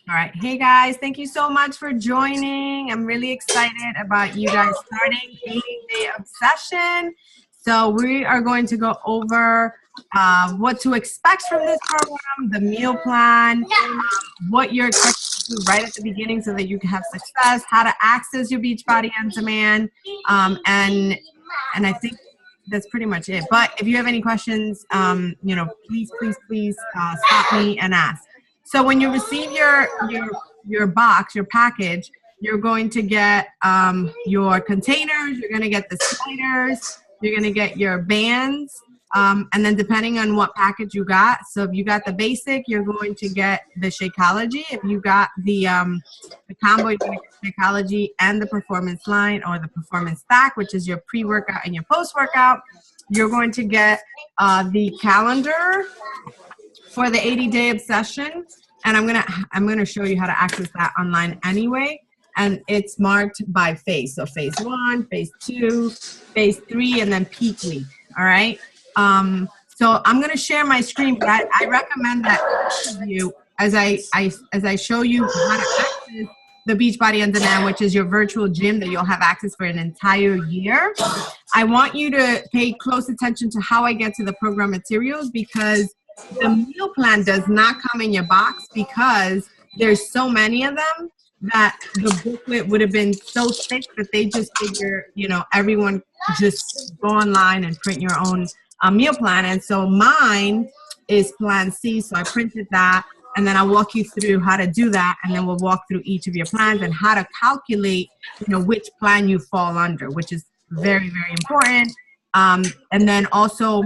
All right. Hey guys, thank you so much for joining. I'm really excited about you guys starting 80-day obsession. So we are going to go over what to expect from this program, the meal plan, what you're expected to do right at the beginning so that you can have success, how to access your Beachbody on demand, and I think that's pretty much it. But if you have any questions, please stop me and ask. So when you receive your box, your package, you're going to get your containers, you're going to get the sliders, you're going to get your bands, and then depending on what package you got. So if you got the basic, you're going to get the Shakeology. If you got the combo, you're going to get Shakeology and the Performance line, or the Performance Stack, which is your pre-workout and your post-workout. You're going to get the calendar for the 80-day obsession, and I'm gonna show you how to access that online anyway. And it's marked by phase. So phase 1, phase 2, phase 3, and then peak week. All right. So I'm gonna share my screen, but I recommend that each of you, as I show you how to access the Beachbody on Demand, which is your virtual gym that you'll have access for an entire year. I want you to pay close attention to how I get to the program materials, because the meal plan does not come in your box, because there's so many of them that the booklet would have been so thick that they just figure, everyone just go online and print your own meal plan. And so mine is Plan C, so I printed that, and then I'll walk you through how to do that, and then we'll walk through each of your plans and how to calculate, which plan you fall under, which is very, very important. And then also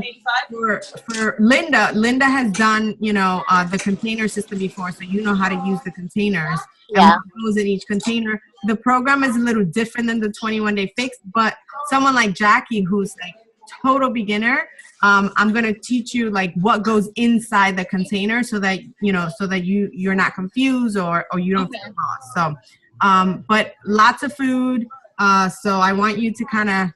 for Linda has done, the container system before, so you know how to use the containers. Yeah. And what goes in each container. The program is a little different than the 21-day fix, but someone like Jackie, who's like total beginner, I'm going to teach you like what goes inside the container so that, you're not confused or you don't feel lost. So, but lots of food. So I want you to kind of,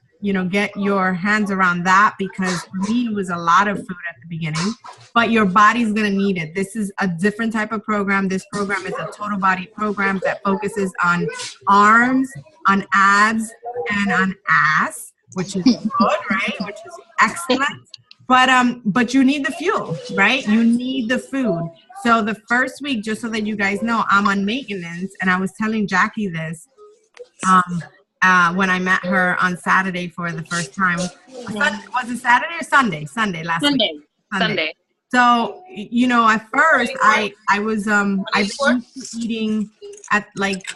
get your hands around that, because for me, it was a lot of food at the beginning, but your body's going to need it. This is a different type of program. This program is a total body program that focuses on arms, on abs, and on ass, which is good, right? Which is excellent. But you need the fuel, right? You need the food. So the first week, just so that you guys know, I'm on maintenance, and I was telling Jackie this, when I met her on Saturday for the first time. Was it Saturday or Sunday? Sunday last week. Sunday. So, at first I was, I've been eating at like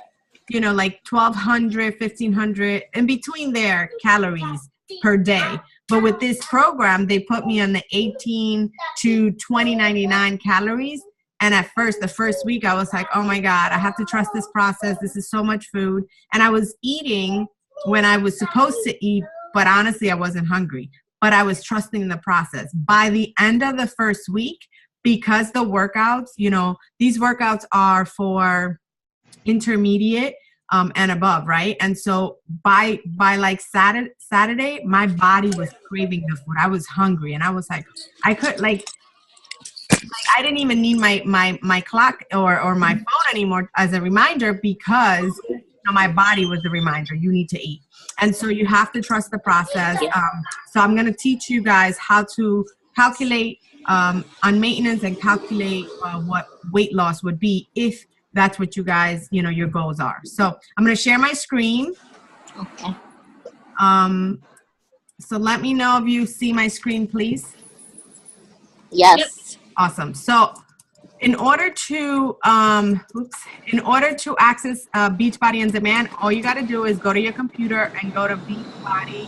1,200, 1,500, in between there calories per day. But with this program, they put me on the 18 to 2099 calories. And at first, the first week, I was like, oh my God, I have to trust this process. This is so much food. And I was eating when I was supposed to eat, but honestly, I wasn't hungry. But I was trusting the process. By the end of the first week, because the workouts, these workouts are for intermediate and above, right? And so by like Saturday, my body was craving the food. I was hungry, and I was like, I could I didn't even need my clock or my phone anymore as a reminder, because my body was the reminder. You need to eat. And so you have to trust the process. So I'm going to teach you guys how to calculate on maintenance and calculate what weight loss would be if that's what you guys, your goals are. So I'm going to share my screen. Okay. So let me know if you see my screen, please. Yes. Yep. Awesome. So in order to access Beachbody on Demand, all you got to do is go to your computer and go to Beachbody.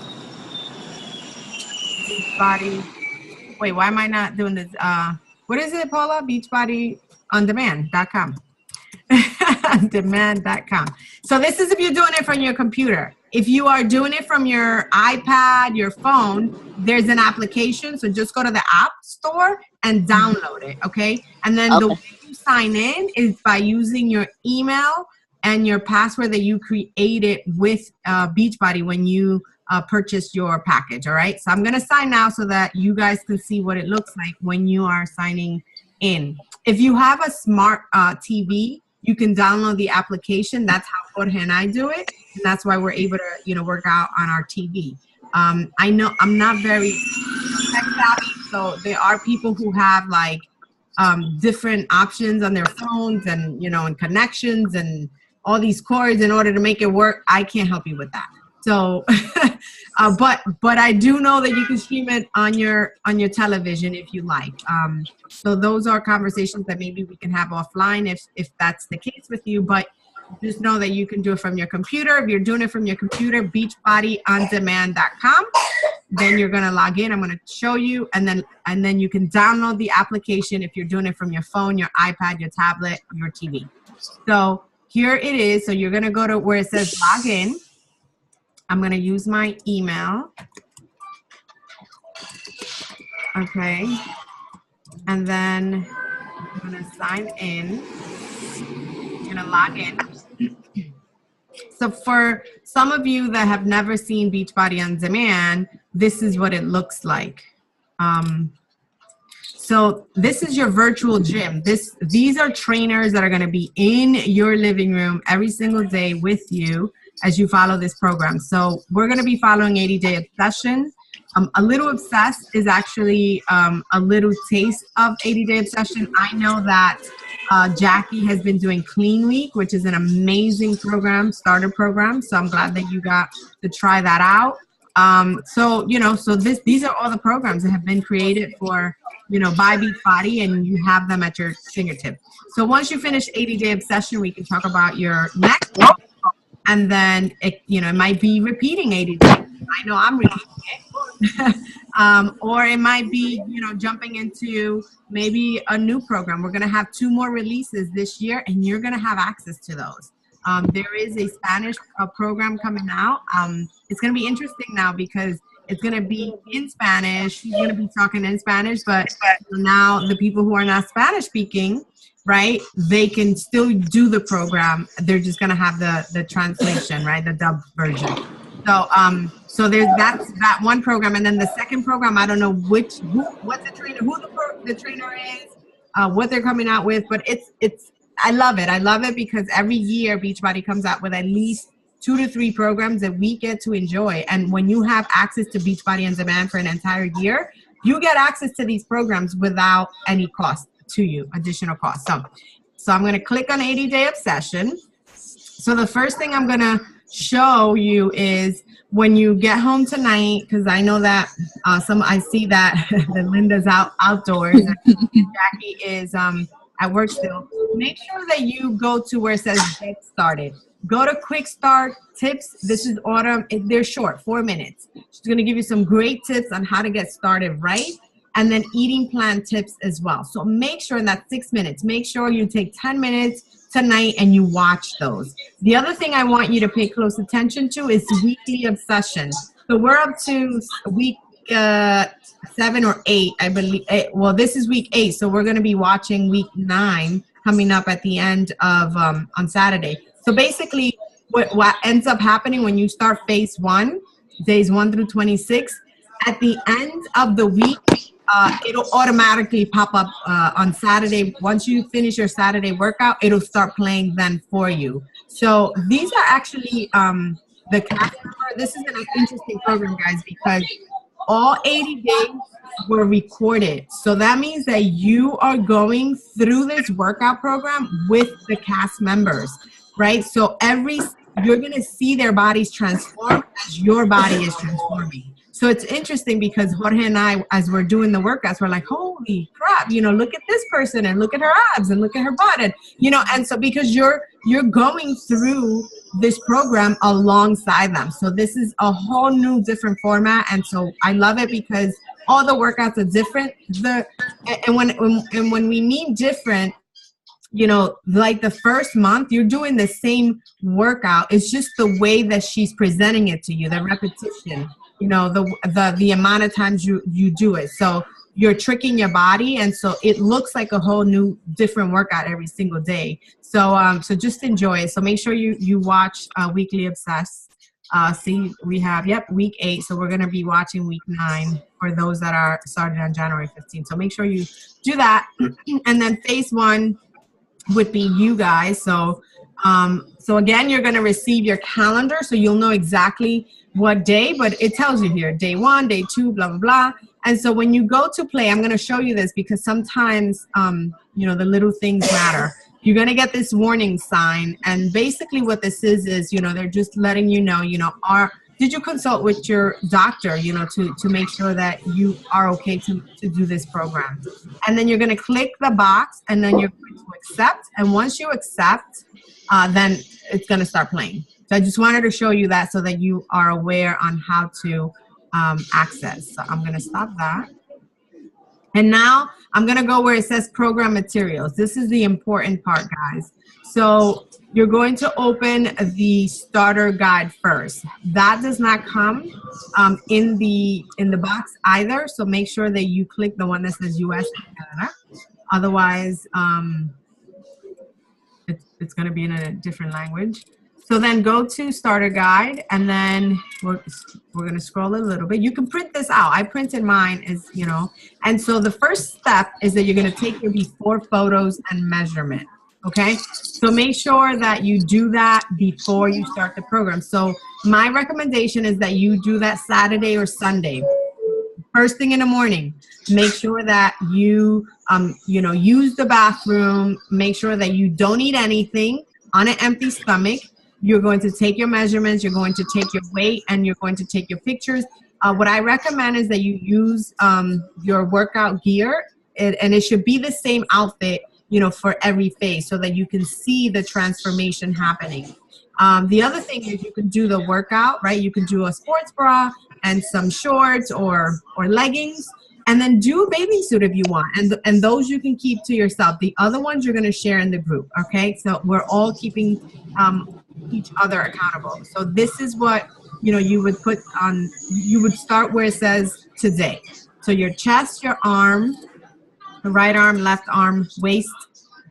Wait, why am I not doing this? What is it, Paula? BeachbodyOnDemand.com. Demand.com. So this is if you're doing it from your computer. If you are doing it from your iPad, your phone, there's an application. So just go to the App Store and download it, okay? And then the way you sign in is by using your email and your password that you created with Beachbody when you purchased your package, all right? So I'm going to sign now so that you guys can see what it looks like when you are signing in. If you have a smart TV, you can download the application. That's how Jorge and I do it. And that's why we're able to, you know, work out on our TV. I know I'm not very tech savvy, so there are people who have like different options on their phones and, you know, and connections and all these cords in order to make it work. I can't help you with that. So, but I do know that you can stream it on your television if you like. So those are conversations that maybe we can have offline if that's the case with you. But just know that you can do it from your computer. If you're doing it from your computer, beachbodyondemand.com. Then you're gonna log in. I'm gonna show you, and then you can download the application if you're doing it from your phone, your iPad, your tablet, your TV. So here it is. So you're gonna go to where it says log in. I'm going to use my email. Okay. And then I'm going to sign in. I'm going to log in. So for some of you that have never seen Beachbody On Demand, this is what it looks like. So this is your virtual gym. These are trainers that are going to be in your living room every single day with you as you follow this program. So we're going to be following 80-Day Obsession. A Little Obsessed is actually a little taste of 80-Day Obsession. I know that Jackie has been doing Clean Week, which is an amazing program, starter program. So I'm glad that you got to try that out. So, you know, so these are all the programs that have been created for, you know, by Beachbody, and you have them at your fingertip. So once you finish 80-Day Obsession, we can talk about your next one. And then, it might be repeating 80 days. I know I'm repeating it. Or it might be, you know, jumping into maybe a new program. We're going to have 2 more releases this year, and you're going to have access to those. There is a Spanish program coming out. It's going to be interesting now because it's going to be in Spanish. She's going to be talking in Spanish, but now the people who are not Spanish speaking, right, they can still do the program. They're just going to have the translation, right, the dub version. So there's that one program, and then the second program, I don't know what the trainer is, what they're coming out with, but I love it. I love it because every year Beachbody comes out with at least 2 to 3 programs that we get to enjoy. And when you have access to Beachbody On Demand for an entire year, you get access to these programs without any cost to you, additional cost. So I'm going to click on 80-Day Obsession. So the first thing I'm going to show you is when you get home tonight, because I know that I see that Linda's outdoors and Jackie is at work still. Make sure that you go to where it says Get Started. Go to Quick Start Tips. This is Autumn. They're short, 4 minutes. She's going to give you some great tips on how to get started right. And then eating plan tips as well. So make sure in that 6 minutes, make sure you take 10 minutes tonight and you watch those. The other thing I want you to pay close attention to is Weekly Obsession. So we're up to week 7 or 8, I believe. Well, this is week 8. So we're going to be watching week 9 coming up at the end of on Saturday. So basically what ends up happening when you start phase 1, days 1 through 26, at the end of the week, it'll automatically pop up on Saturday. Once you finish your Saturday workout, it'll start playing then for you. So these are actually the cast member. This is an interesting program, guys, because all 80 days were recorded. So that means that you are going through this workout program with the cast members, right? So you're going to see their bodies transform as your body is transforming. So it's interesting because Jorge and I, as we're doing the workouts, we're like, holy crap, you know, look at this person and look at her abs and look at her butt. And, you know, and so because you're going through this program alongside them. So this is a whole new different format. And so I love it because all the workouts are different. And when we mean different, you know, like the first month, you're doing the same workout. It's just the way that she's presenting it to you, the repetition, you know, the amount of times you do it. So you're tricking your body. And so it looks like a whole new different workout every single day. So just enjoy it. So make sure you watch Weekly Obsessed. See, we have, week 8. So we're going to be watching week 9 for those that are started on January 15th. So make sure you do that. And then phase 1, would be you guys. So so again, you're going to receive your calendar, so you'll know exactly what day, but it tells you here, day 1, day 2, blah, blah, blah. And so when you go to play, I'm going to show you this because sometimes, you know, the little things matter. You're going to get this warning sign. And basically what this is, you know, they're just letting you know, did you consult with your doctor, you know, to make sure that you are okay to do this program? And then you're going to click the box and then you're going to accept. And once you accept, then it's going to start playing. So I just wanted to show you that so that you are aware on how to access. So I'm going to stop that. And now I'm going to go where it says program materials. This is the important part, guys. So you're going to open the starter guide first. That does not come in the box either. So make sure that you click the one that says US and Canada. Otherwise, it's going to be in a different language. So then go to starter guide, and then we're going to scroll a little bit. You can print this out. I printed mine, as you know. And so the first step is that you're going to take your before photos and measurement. Okay, so make sure that you do that before you start the program. So my recommendation is that you do that Saturday or Sunday, first thing in the morning. Make sure that you, use the bathroom. Make sure that you don't eat anything on an empty stomach. You're going to take your measurements. You're going to take your weight, and you're going to take your pictures. What I recommend is that you use your workout gear, and it should be the same outfit, for every phase, so that you can see the transformation happening. The other thing is you can do the workout, right? You can do a sports bra and some shorts or leggings, and then do a bathing suit if you want. And those you can keep to yourself. The other ones you're going to share in the group, okay? So we're all keeping each other accountable. So this is what, you would put on, you would start where it says today. So your chest, your arm, the right arm, left arm, waist,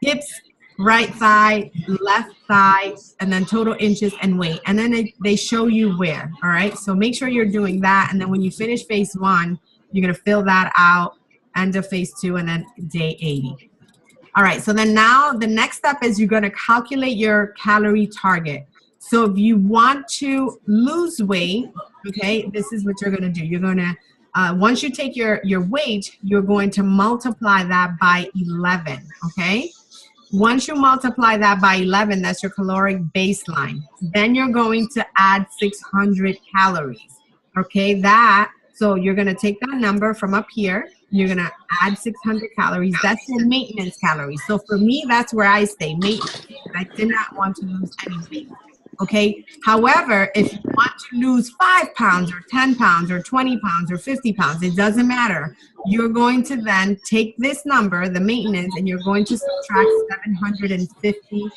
hips, right thigh, left thigh, and then total inches and weight. And then they show you where, all right? So make sure you're doing that. And then when you finish phase 1, you're going to fill that out, end of phase 2, and then day 80. All right, so then now the next step is you're going to calculate your calorie target. So if you want to lose weight, okay, this is what you're going to do. You're going to once you take your weight, you're going to multiply that by 11, okay? Once you multiply that by 11, that's your caloric baseline. Then you're going to add 600 calories, okay? So you're going to take that number from up here. You're going to add 600 calories. That's your maintenance calories. So for me, that's where I stay, maintenance. I did not want to lose any weight. Okay. However, if you want to lose 5 pounds or 10 pounds or 20 pounds or 50 pounds, it doesn't matter. You're going to then take this number, the maintenance, and you're going to subtract 750.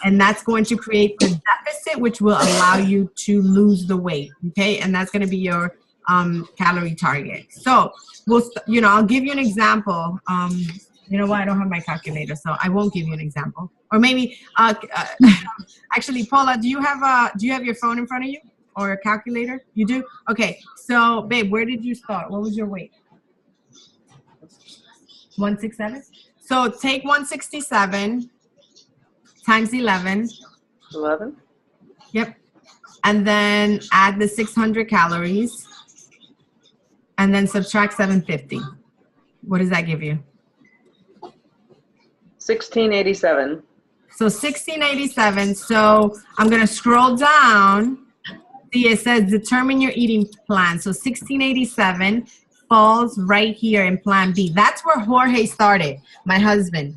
And that's going to create the deficit, which will allow you to lose the weight. Okay. And that's going to be your calorie target. So I'll give you an example. You know what? I don't have my calculator, so I won't give you an example. Or maybe, actually, Paula, do you have your phone in front of you or a calculator? You do? Okay. So, babe, where did you start? What was your weight? 167. So take 167 times 11. 11. Yep. And then add the 600 calories, and then subtract 750. What does that give you? 1687. So 1687. So I'm going to scroll down. See, it says determine your eating plan. So 1687 falls right here in plan B. That's where Jorge started, my husband.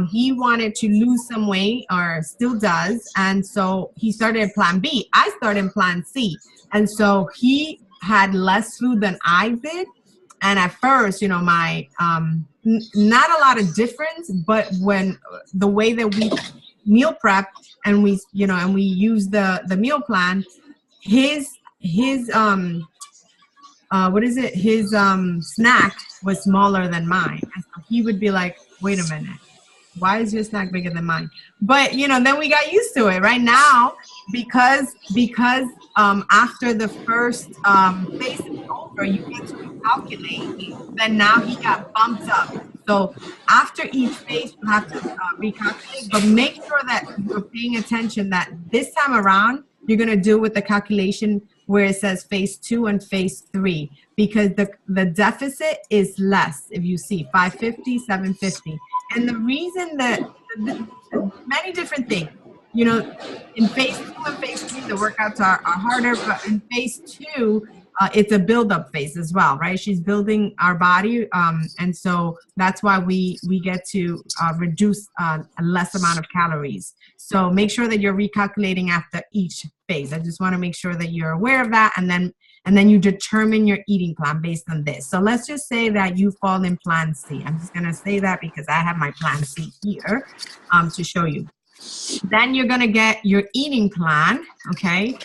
He wanted to lose some weight, or still does. And so he started in plan B. I started in plan C. And so he had less food than I did. And at first, my not a lot of difference, but when the way that we meal prep and we use the meal plan, his snack was smaller than mine. And so he would be like, wait a minute, why is your snack bigger than mine? But then we got used to it. Right now, because after the first phase is over, you get to calculate, then now he got bumped up. So after each phase, you have to recalculate, but make sure that you're paying attention that this time around, you're going to do with the calculation where it says phase 2 and phase 3, because the deficit is less. If you see 550, 750. And the reason that many different things, you know, in phase 2 and phase 3, the workouts are harder, but in phase 2, it's a build-up phase as well, right? She's building our body, and so that's why we get to reduce a less amount of calories. So make sure that you're recalculating after each phase. I just want to make sure that you're aware of that, and then you determine your eating plan based on this. So let's just say that you fall in Plan C. I'm just going to say that because I have my Plan C here to show you. Then you're going to get your eating plan, okay?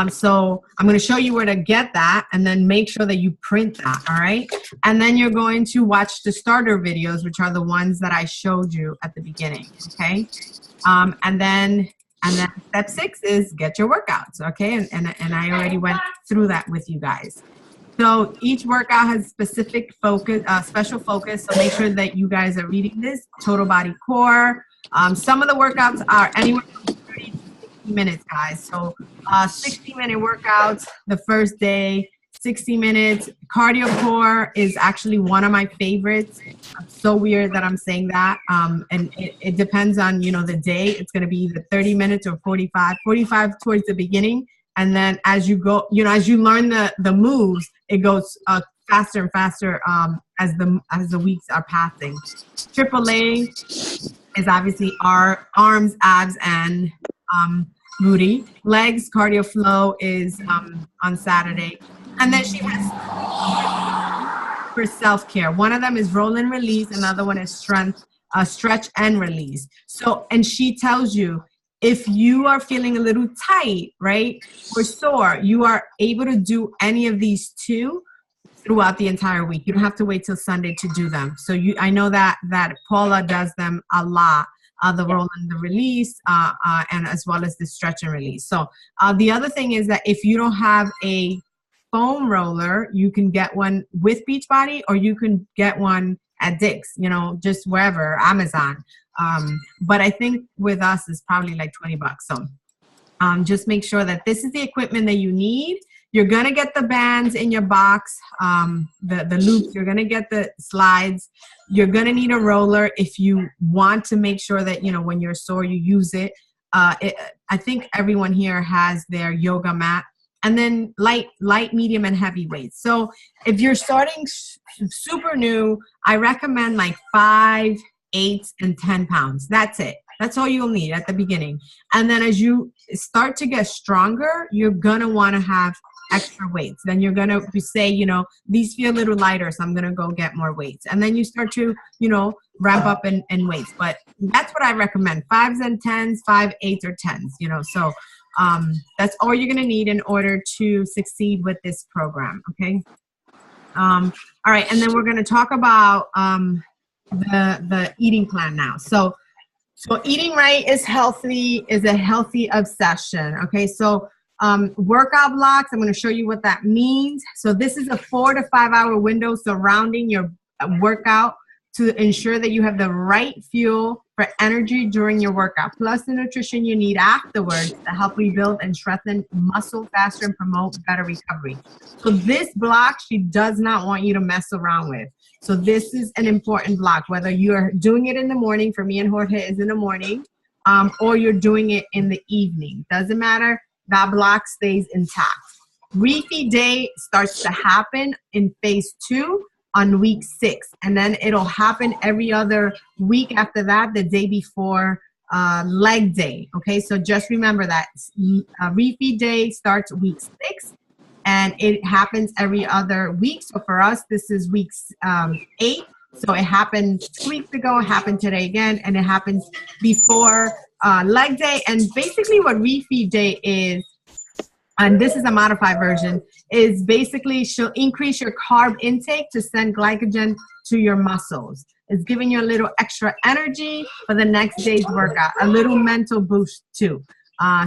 So I'm going to show you where to get that, and then make sure that you print that, all right? And then you're going to watch the starter videos, which are the ones that I showed you at the beginning, okay? And then step 6 is get your workouts, okay? And I already went through that with you guys. So each workout has specific focus, special focus, so make sure that you guys are reading this. Total body core. Some of the workouts are anywhere from 30 to 60 minutes, guys. So 60-minute workouts the first day, 60 minutes. Cardio core is actually one of my favorites. It's so weird that I'm saying that. And it depends on, you know, the day. It's going to be either 30 minutes or 45. 45 towards the beginning. And then as you go, you know, as you learn the moves, it goes faster and faster as the weeks are passing. AAA is obviously our arms, abs, and booty. Legs, cardio flow is on Saturday. And then she has for self-care. One of them is roll and release. Another one is stretch and release. So, and she tells you, if you are feeling a little tight, right, or sore, you are able to do any of these two throughout the entire week. You don't have to wait till Sunday to do them. So I know that Paula does them a lot, the roll and the release, and as well as the stretch and release. So the other thing is that if you don't have a foam roller, you can get one with Beachbody, or you can get one at Dick's, you know, just wherever, Amazon. But I think with us it's probably like $20. So just make sure that this is the equipment that you need. You're going to get the bands in your box, the loops. You're going to get the slides. You're going to need a roller if you want to make sure that, you know, when you're sore, you use it. I think everyone here has their yoga mat. And then light, medium, and heavy weights. So if you're starting super new, I recommend like 5, 8, and 10 pounds. That's it. That's all you'll need at the beginning. And then as you start to get stronger, you're going to want to have extra weights. Then you're going to say, you know, these feel a little lighter, so I'm going to go get more weights. And then you start to, you know, ramp up in weights. But that's what I recommend. 5s and 10s, 5, 8, or 10s, you know. So that's all you're going to need in order to succeed with this program. Okay. All right. And then we're going to talk about the eating plan now. So eating right is a healthy obsession. Okay. So workout blocks, I'm going to show you what that means. So this is a 4 to 5 hour window surrounding your workout to ensure that you have the right fuel for energy during your workout, plus the nutrition you need afterwards to help rebuild and strengthen muscle faster and promote better recovery. So this block, she does not want you to mess around with. So this is an important block, whether you're doing it in the morning, for me and Jorge is in the morning, or you're doing it in the evening. Doesn't matter, that block stays intact. Refeed day starts to happen in phase 2 on week 6, and then it'll happen every other week after that, the day before leg day. Okay, so just remember that refeed day starts week 6, and it happens every other week. So for us, this is week 8. So it happened 2 weeks ago, it happened today again, and it happens before leg day. And basically what refeed day is, and this is a modified version, is basically she'll increase your carb intake to send glycogen to your muscles. It's giving you a little extra energy for the next day's workout, a little mental boost too.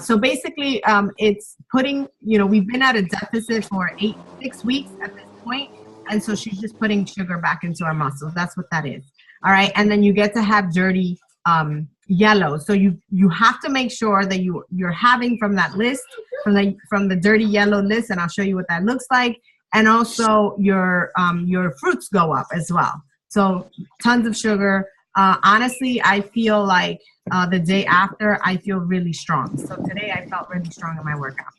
So basically it's putting, you know, we've been at a deficit for 6 weeks at this point, and so she's just putting sugar back into our muscles. That's what that is. All right. And then you get to have dirty yellow. So you have to make sure that you're having from that list, from the dirty yellow list, and I'll show you what that looks like. And also your fruits go up as well. So tons of sugar. Honestly, I feel like the day after, I feel really strong. So today I felt really strong in my workout.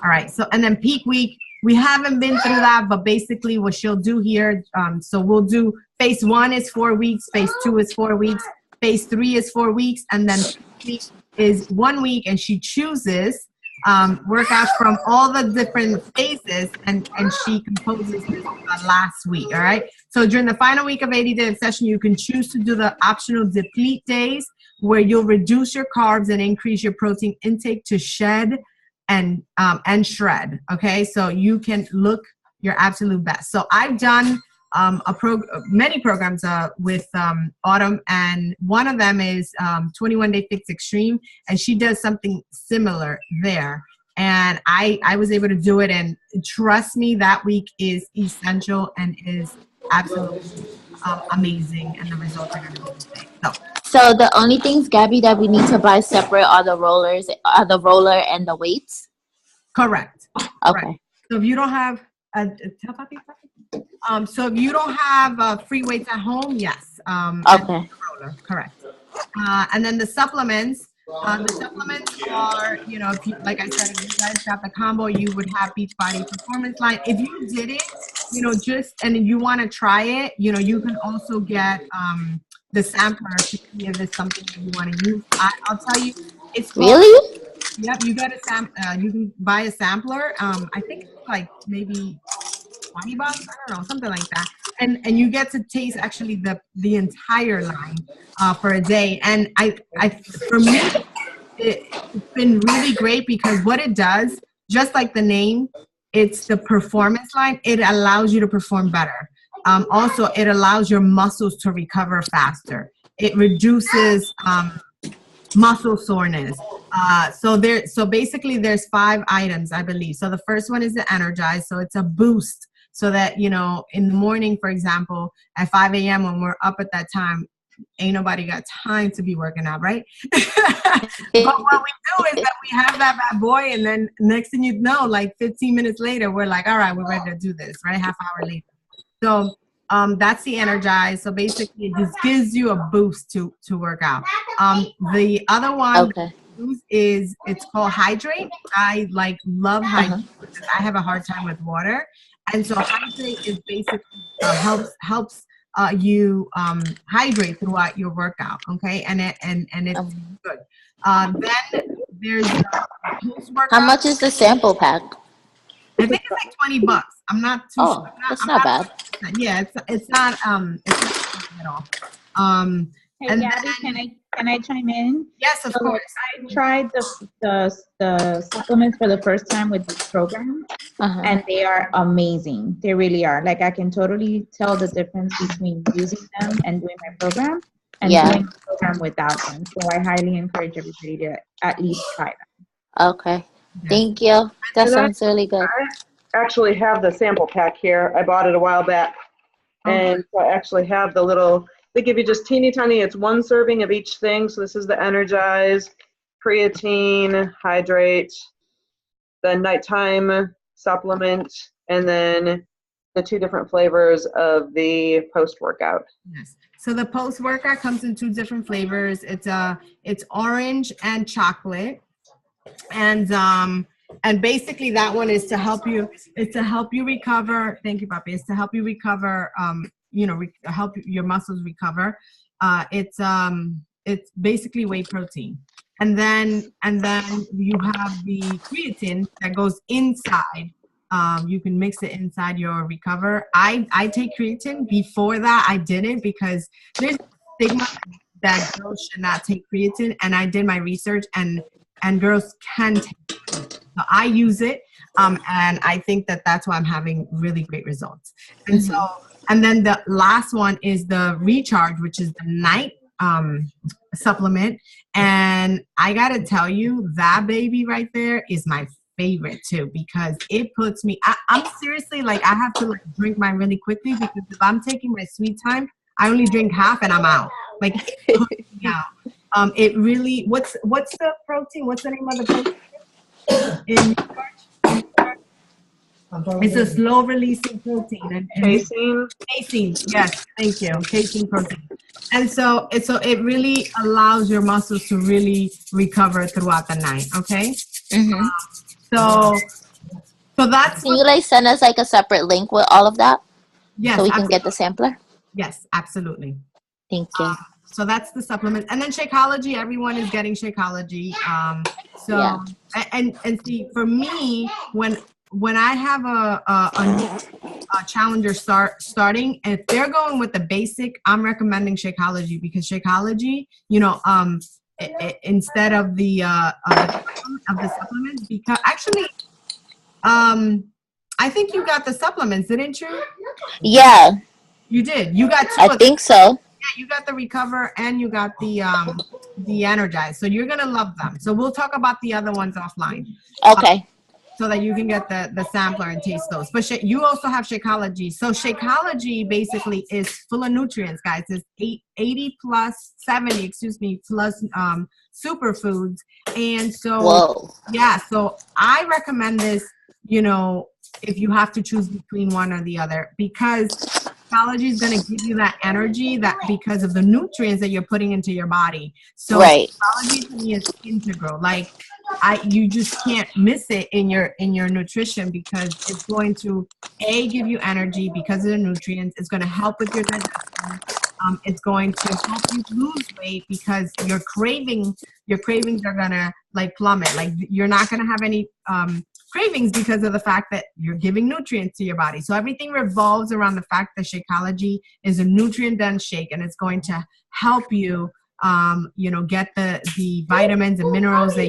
All right. So, and then peak week, we haven't been through that, but basically what she'll do here, so we'll do phase 1 is 4 weeks, phase 2 is 4 weeks, phase 3 is 4 weeks, and then peak is 1 week, and she chooses workouts from all the different phases, and she composes this last week. All right. So during the final week of 80-day session, you can choose to do the optional deplete days, where you'll reduce your carbs and increase your protein intake to shed and shred. Okay, so you can look your absolute best. So I've done many programs with Autumn, and one of them is 21 Day Fix Extreme, and she does something similar there. And I was able to do it, and trust me, that week is essential and is absolutely amazing, and the results are going to be insane. So the only things, Gabby, that we need to buy separate are the roller and the weights? Correct. Okay. Correct. So if you don't have so if you don't have free weights at home, yes. Okay. Roller, correct. And then the supplements are, you know, if you, like I said, if you guys got the combo, you would have Beachbody Performance Line. If you did it, you know, and you want to try it, you know, you can also get the sampler to see if it's something that you want to use. I'll tell you, it's called, Really? Yep, you got you can buy a sampler. I think it's like maybe $20, I don't know, something like that. And you get to taste actually the entire line for a day. And for me, it's been really great, because what it does, just like the name, it's the performance line. It allows you to perform better. Also, it allows your muscles to recover faster. It reduces muscle soreness. So basically there's 5 items, I believe. So the first one is the Energize. So it's a boost, so that, you know, in the morning, for example, at 5 a.m. when we're up at that time, ain't nobody got time to be working out, right? But what we do is that we have that bad boy, and then next thing you know, like 15 minutes later, we're like, all right, we're ready to do this, right? Half hour later. So that's the Energize. So basically it just gives you a boost to work out. The other one is, it's called Hydrate. I love Hydrate because I have a hard time with water. And so Hydrate is basically helps you hydrate throughout your workout. Okay. And it's good. Then there's post-workout. How much is the sample pack? I think it's like $20. I'm not too sure. That's not bad. Yeah, it's not at all. Hey, and Gabby, can I chime in? Yes, of course. I tried the supplements for the first time with this program, and they are amazing. They really are. Like, I can totally tell the difference between using them and doing my program, and doing the program without them. So I highly encourage everybody to at least try them. Okay. Thank you. That sounds really good. I actually have the sample pack here. I bought it a while back. And so I actually have the little, they give you just teeny tiny, it's 1 serving of each thing. So this is the Energize, creatine, Hydrate, the nighttime supplement, and then the 2 different flavors of the post-workout. Yes. So the post-workout comes in 2 different flavors. It's orange and chocolate. And basically that one is to help you, recover. Thank you, Papi. It's to help you recover, help your muscles recover. It's basically whey protein. And then you have the creatine that goes inside. You can mix it inside your Recover. I take creatine. Before that, I didn't, because there's stigma that girls should not take creatine. And I did my research, and girls can take it. So I use it, and I think that's why I'm having really great results. And and then the last one is the Recharge, which is the night supplement. And I gotta tell you, that baby right there is my favorite too, because it puts me, I'm seriously, like, I have to drink mine really quickly, because if I'm taking my sweet time, I only drink half and I'm out. Like, yeah. It really, what's the protein? What's the name of the protein? It's a slow releasing protein. And Casein. Casein, yes, thank you. Casein protein. And so it really allows your muscles to really recover throughout the night. Okay. Mm-hmm. So that's. Can you like send us like a separate link with all of that? Yes. So we can get the sampler. Yes, absolutely. Thank you. So that's the supplement, and then Shakeology. Everyone is getting Shakeology. And see, for me, when I have a challenger starting, if they're going with the basic, I'm recommending Shakeology, because Shakeology, instead of the supplements, because actually, I think you got the supplements, didn't you? Yeah. You did. You got two. I think so. Yeah, you got the Recover and you got the Energize. So you're gonna love them. So we'll talk about the other ones offline. Okay. So that you can get the sampler and taste those. But you also have Shakeology. So Shakeology basically is full of nutrients, guys. It's 70 plus superfoods. And so, whoa. Yeah, so I recommend this, if you have to choose between one or the other, because Shakeology is going to give you that energy because of the nutrients that you're putting into your body. So right. Shakeology to me is integral. Like, you just can't miss it in your nutrition, because it's going to give you energy because of the nutrients. It's going to help with your digestion. It's going to help you lose weight, because your cravings are gonna like plummet. Like, you're not gonna have any cravings because of the fact that you're giving nutrients to your body. So everything revolves around the fact that Shakeology is a nutrient-dense shake, and it's going to help you get the vitamins and minerals the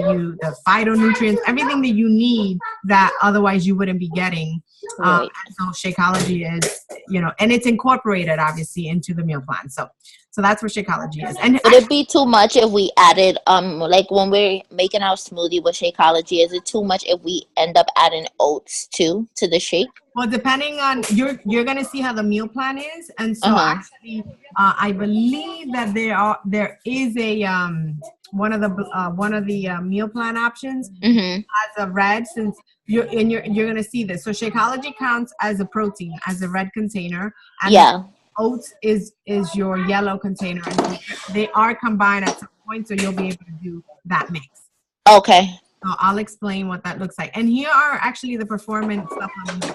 phytonutrients, everything that you need that otherwise you wouldn't be getting. Right. So Shakeology is, and it's incorporated obviously into the meal plan. So that's what Shakeology is. And would it be too much if we added, like when we're making our smoothie with Shakeology, is it too much if we end up adding oats too to the shake? Well, depending on, you're going to see how the meal plan is. And so actually, I believe that there is a, one of the meal plan options has a red, since you're going to see this. So Shakeology counts as a protein, as a red container. And oats is your yellow container. And they are combined at some point, so you'll be able to do that mix. Okay. So I'll explain what that looks like. And here are actually the performance supplements.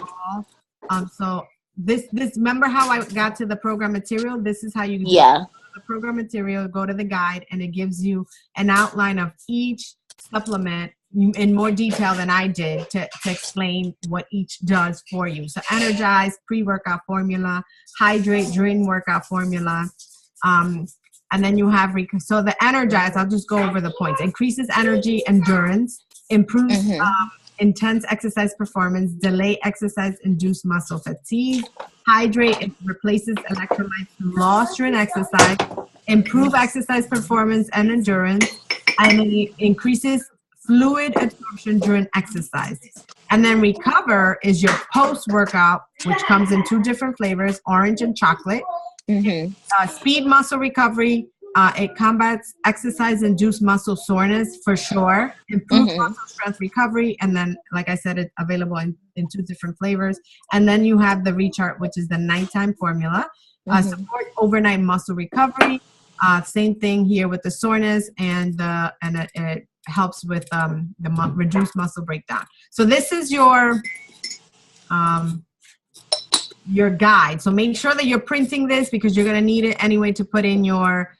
So this remember how I got to the program material? This is how you do the program material. Go to the guide, and it gives you an outline of each supplement in more detail than I did to explain what each does for you. So Energize, pre-workout formula, Hydrate during workout formula. And then you have, so the Energize, I'll just go over the points. Increases energy endurance, improves intense exercise performance, delay exercise-induced muscle fatigue. Hydrate, it replaces electrolytes lost during exercise, improve exercise performance and endurance, and it increases fluid absorption during exercise. And then Recover is your post-workout, which comes in 2 different flavors, orange and chocolate. Speed muscle recovery. It combats exercise-induced muscle soreness for sure. Improves muscle strength recovery. And then, like I said, it's available in 2 different flavors. And then you have the Recharge, which is the nighttime formula. Support overnight muscle recovery. Same thing here with the soreness, and it helps with the reduced muscle breakdown. So this is your guide. So make sure that you're printing this, because you're going to need it anyway to put in your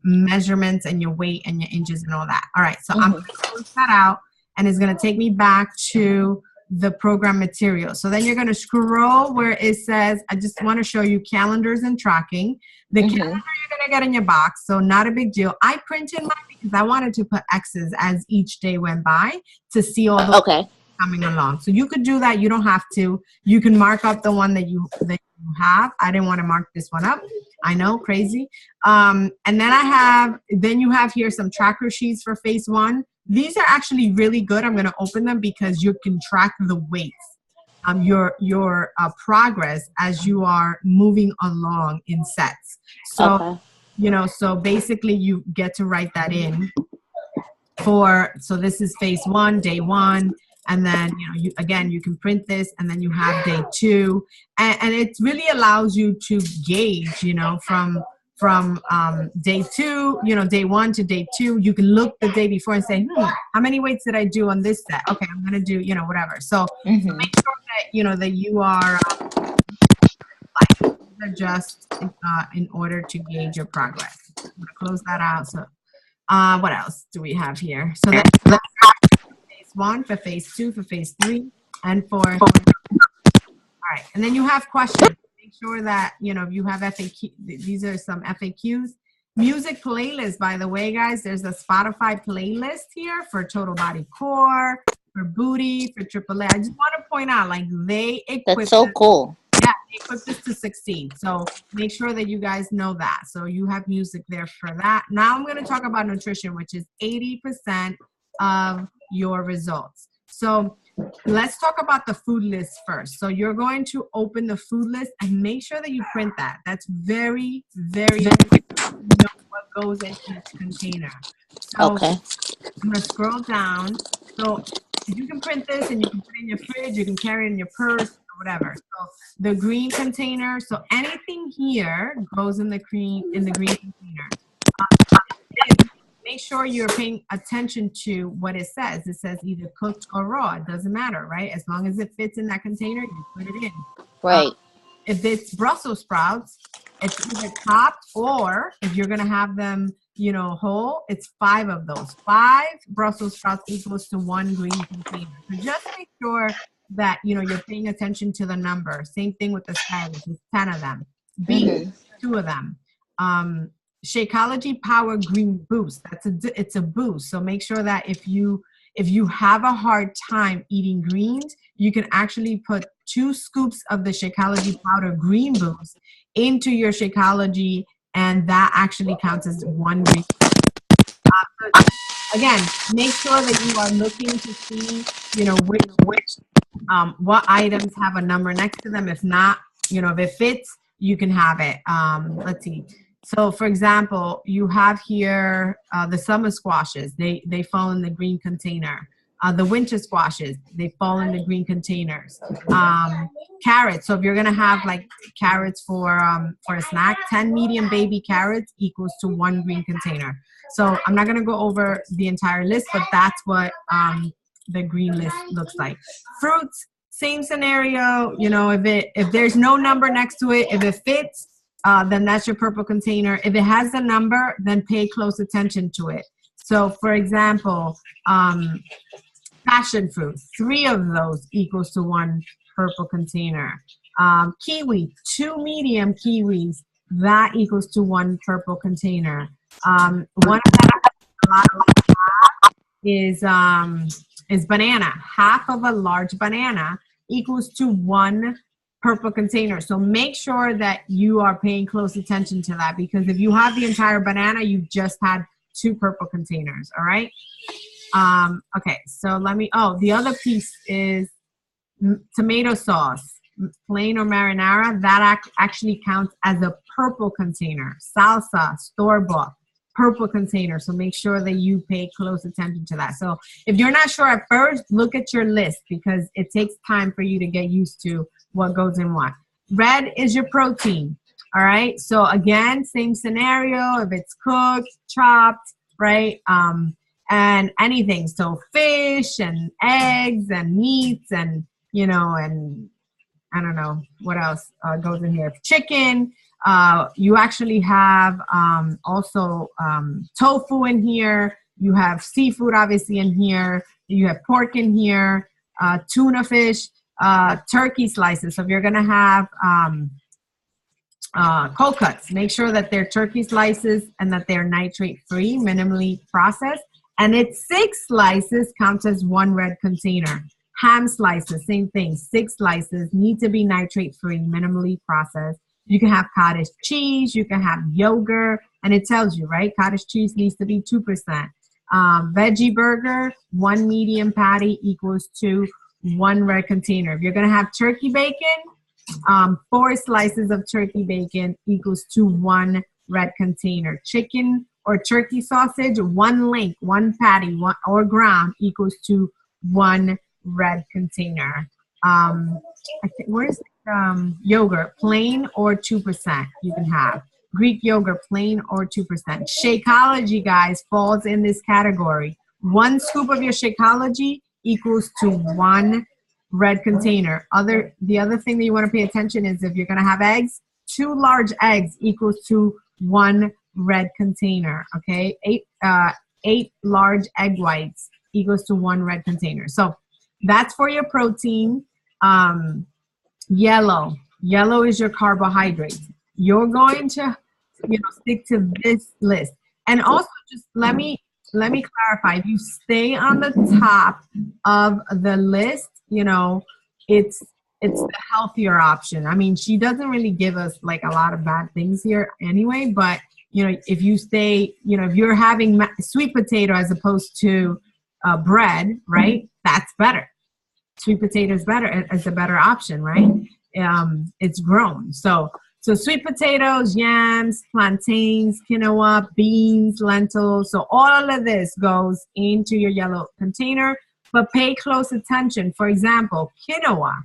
measurements and your weight and your inches and all that. All right, so I'm going to close that out, and it's going to take me back to the program material. So then you're going to scroll where it says, I just want to show you calendars and tracking. The calendar you're going to get in your box, so not a big deal. I printed mine because I wanted to put X's as each day went by to see all the coming along. So you could do that. You don't have to. You can mark up the one that you have. I didn't want to mark this one up. I know, crazy. And then you have here some tracker sheets for phase 1. These are actually really good. I'm going to open them because you can track the weights. your progress as you are moving along in sets. So, Okay. you know, so basically you get to write that in so this is phase 1, day 1. And then, you know, you can print this, and then you have day 2. And it really allows you to gauge, you know, from day 2, you know, day 1 to day 2, you can look the day before and say, how many weights did I do on this set? Okay, I'm going to do, you know, whatever. So make sure that, you know, that you are just in order to gauge your progress. I'm going to close that out. So what else do we have here? So that's phase 1, for phase 2, for phase 3, and for, all right. And then you have questions. Make sure that, you know, you have FAQ. These are some FAQs. Music playlist, by the way, guys, there's a Spotify playlist here for Total Body Core, for Booty, for AAA. I just want to point out, like, they equip That's so cool. Yeah, they equip this to succeed. So make sure that you guys know that. So you have music there for that. Now I'm going to talk about nutrition, which is 80% of your results. So let's talk about the food list first. So you're going to open the food list and make sure that you print that. That's very, very important to know what goes in each container. So Okay. I'm going to scroll down. So you can print this and you can put it in your fridge, you can carry it in your purse, or whatever. So the green container, so anything here goes in the green container. Make sure you're paying attention to what it says. It says either cooked or raw. It doesn't matter, right? As long as it fits in that container, you put it in. Right. If it's Brussels sprouts, it's either chopped, or if you're going to have them, you know, whole, it's 5 of those. 5 Brussels sprouts equals to 1 green container. So just make sure that, you know, you're paying attention to the number. Same thing with the asparagus. It's 10 of them. Beets, 2 of them. Shakeology Power Green Boost. It's a boost. So make sure that if you have a hard time eating greens, you can actually put 2 scoops of the Shakeology Powder Green Boost into your Shakeology, and that actually counts as 1 green. Again, make sure that you are looking to see, you know, what items have a number next to them. If not, you know, if it fits, you can have it. Let's see. So, for example, you have here the summer squashes. They fall in the green container. The winter squashes, they fall in the green containers. Carrots. So if you're gonna have like carrots for a snack, 10 medium baby carrots equals to 1 green container. So I'm not gonna go over the entire list, but that's what the green list looks like. Fruits, same scenario. You know, if there's no number next to it, if it fits, then that's your purple container. If it has a number, then pay close attention to it. So, for example, passion fruit, 3 of those equals to 1 purple container. Kiwi, 2 medium kiwis, that equals to 1 purple container. One that a lot of us have is banana. Half of a large banana equals to 1 purple container. So make sure that you are paying close attention to that, because if you have the entire banana, you just had 2 purple containers. All right. Okay. So the other piece is tomato sauce, plain or marinara. That actually counts as a purple container. Salsa, store-bought, purple container. So make sure that you pay close attention to that. So if you're not sure at first, look at your list, because it takes time for you to get used to what goes in what. Red is your protein. All right. So again, same scenario. If it's cooked, chopped, right? And anything. So fish and eggs and meats and, you know, and I don't know what else goes in here. Chicken. You actually have also tofu in here. You have seafood obviously in here. You have pork in here, tuna fish, turkey slices. So if you're gonna have cold cuts, make sure that they're turkey slices and that they're nitrate free, minimally processed. And it's 6 slices counts as 1 red container. Ham slices, same thing. 6 slices need to be nitrate free, minimally processed. You can have cottage cheese, you can have yogurt, and it tells you, right? Cottage cheese needs to be 2%. Veggie burger, 1 medium patty equals to 1 red container. If you're gonna have turkey bacon, 4 slices of turkey bacon equals to 1 red container. Chicken or turkey sausage, 1 link, 1 patty, 1 or ground equals to 1 red container. Where's yogurt, plain or 2%? You can have Greek yogurt, plain or 2%. Shakeology, guys, falls in this category. 1 scoop of your Shakeology equals to 1 red container. The other thing that you want to pay attention is if you're going to have eggs, 2 large eggs equals to 1 red container. Okay, 8 large egg whites equals to 1 red container. So that's for your protein. Yellow is your carbohydrates. You're going to, stick to this list. And also, just let me clarify. If you stay on the top of the list, it's the healthier option. I mean, she doesn't really give us like a lot of bad things here anyway, but if you stay, if you're having sweet potato as opposed to bread, right? That's better. Sweet potato is better. It's a better option, right? It's grown. So sweet potatoes, yams, plantains, quinoa, beans, lentils. So all of this goes into your yellow container, but pay close attention. For example, quinoa,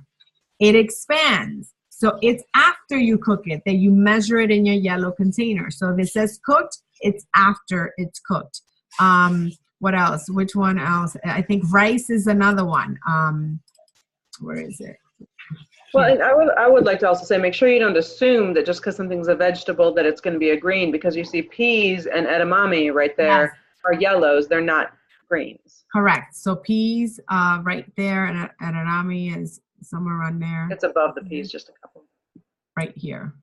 it expands. So it's after you cook it that you measure it in your yellow container. So if it says cooked, it's after it's cooked. What else? Which one else? I think rice is another one. Where is it? Well, and I would like to also say, make sure you don't assume that just because something's a vegetable that it's going to be a green, because you see peas and edamame right there are yellows. They're not greens. Correct. So peas right there, and edamame is somewhere around there. It's above the peas, just a couple. Right here.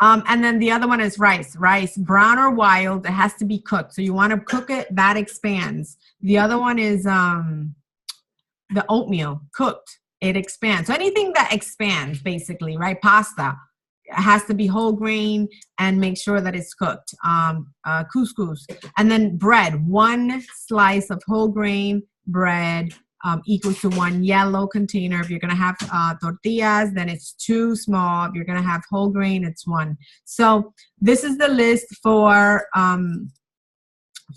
And then the other one is rice. Rice, brown or wild, it has to be cooked. So you want to cook it, that expands. The other one is the oatmeal, cooked. It expands. So anything that expands, basically, right? Pasta, it has to be whole grain and make sure that it's cooked. Couscous. And then bread, 1 slice of whole grain bread equals to 1 yellow container. If you're going to have tortillas, then it's 2 small. If you're going to have whole grain, it's 1. So this is the list for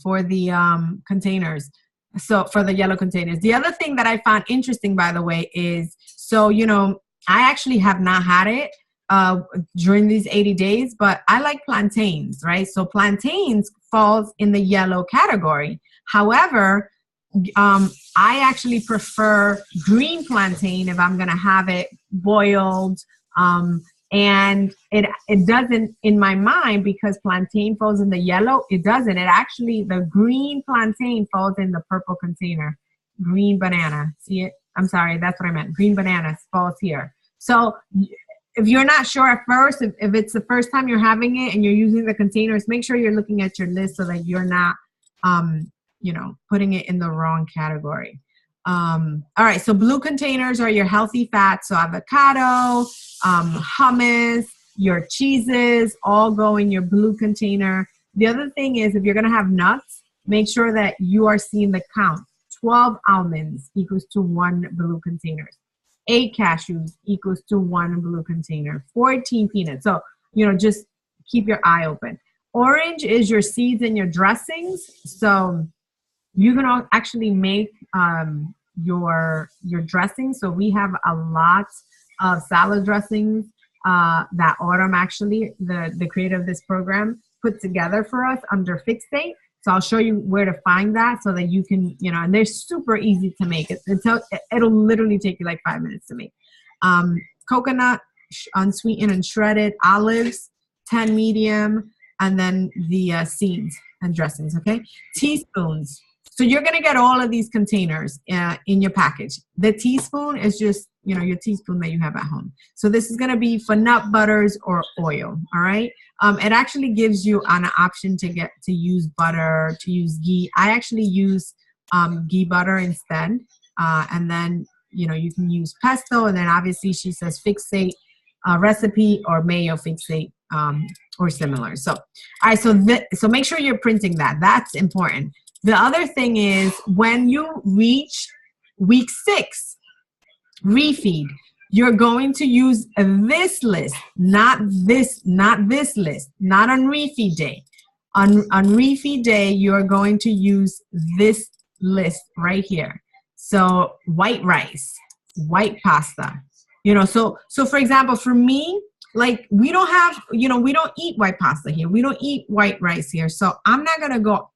the containers. So for the yellow containers. The other thing that I found interesting, by the way, is, I actually have not had it during these 80 days, but I like plantains, right? So plantains falls in the yellow category. However, I actually prefer green plantain if I'm going to have it boiled. And it doesn't, in my mind, because plantain falls in the yellow, it doesn't. It actually, the green plantain falls in the purple container. Green banana. See it? I'm sorry, that's what I meant. Green banana falls here. So if you're not sure at first, if it's the first time you're having it and you're using the containers, make sure you're looking at your list so that you're not, putting it in the wrong category. All right, so blue containers are your healthy fats. So avocado, hummus, your cheeses, all go in your blue container. The other thing is, if you're going to have nuts, make sure that you are seeing the count. 12 almonds equals to 1 blue container. 8 cashews equals to 1 blue container. 14 peanuts. So, just keep your eye open. Orange is your seeds and your dressings. So you can actually make your dressing. So we have a lot of salad dressings that Autumn, actually, the creator of this program, put together for us under Fixate. So I'll show you where to find that so that you can, and they're super easy to make. It'll literally take you like 5 minutes to make. Coconut, unsweetened and shredded, olives, 10 medium, and then the seeds and dressings, okay? Teaspoons. So you're going to get all of these containers in your package. The teaspoon is just, your teaspoon that you have at home. So this is going to be for nut butters or oil, all right? It actually gives you an option to use butter, to use ghee. I actually use ghee butter instead. And then, you can use pesto. And then obviously she says Fixate recipe or mayo Fixate or similar. So, all right, so make sure you're printing that. That's important. The other thing is, when you reach week 6, refeed. You're going to use this list, not this list, not on refeed day. On refeed day, you're going to use this list right here. So white rice, white pasta, you know, so for example, for me, like we don't have, you know, we don't eat white pasta here. We don't eat white rice here. So I'm not going to go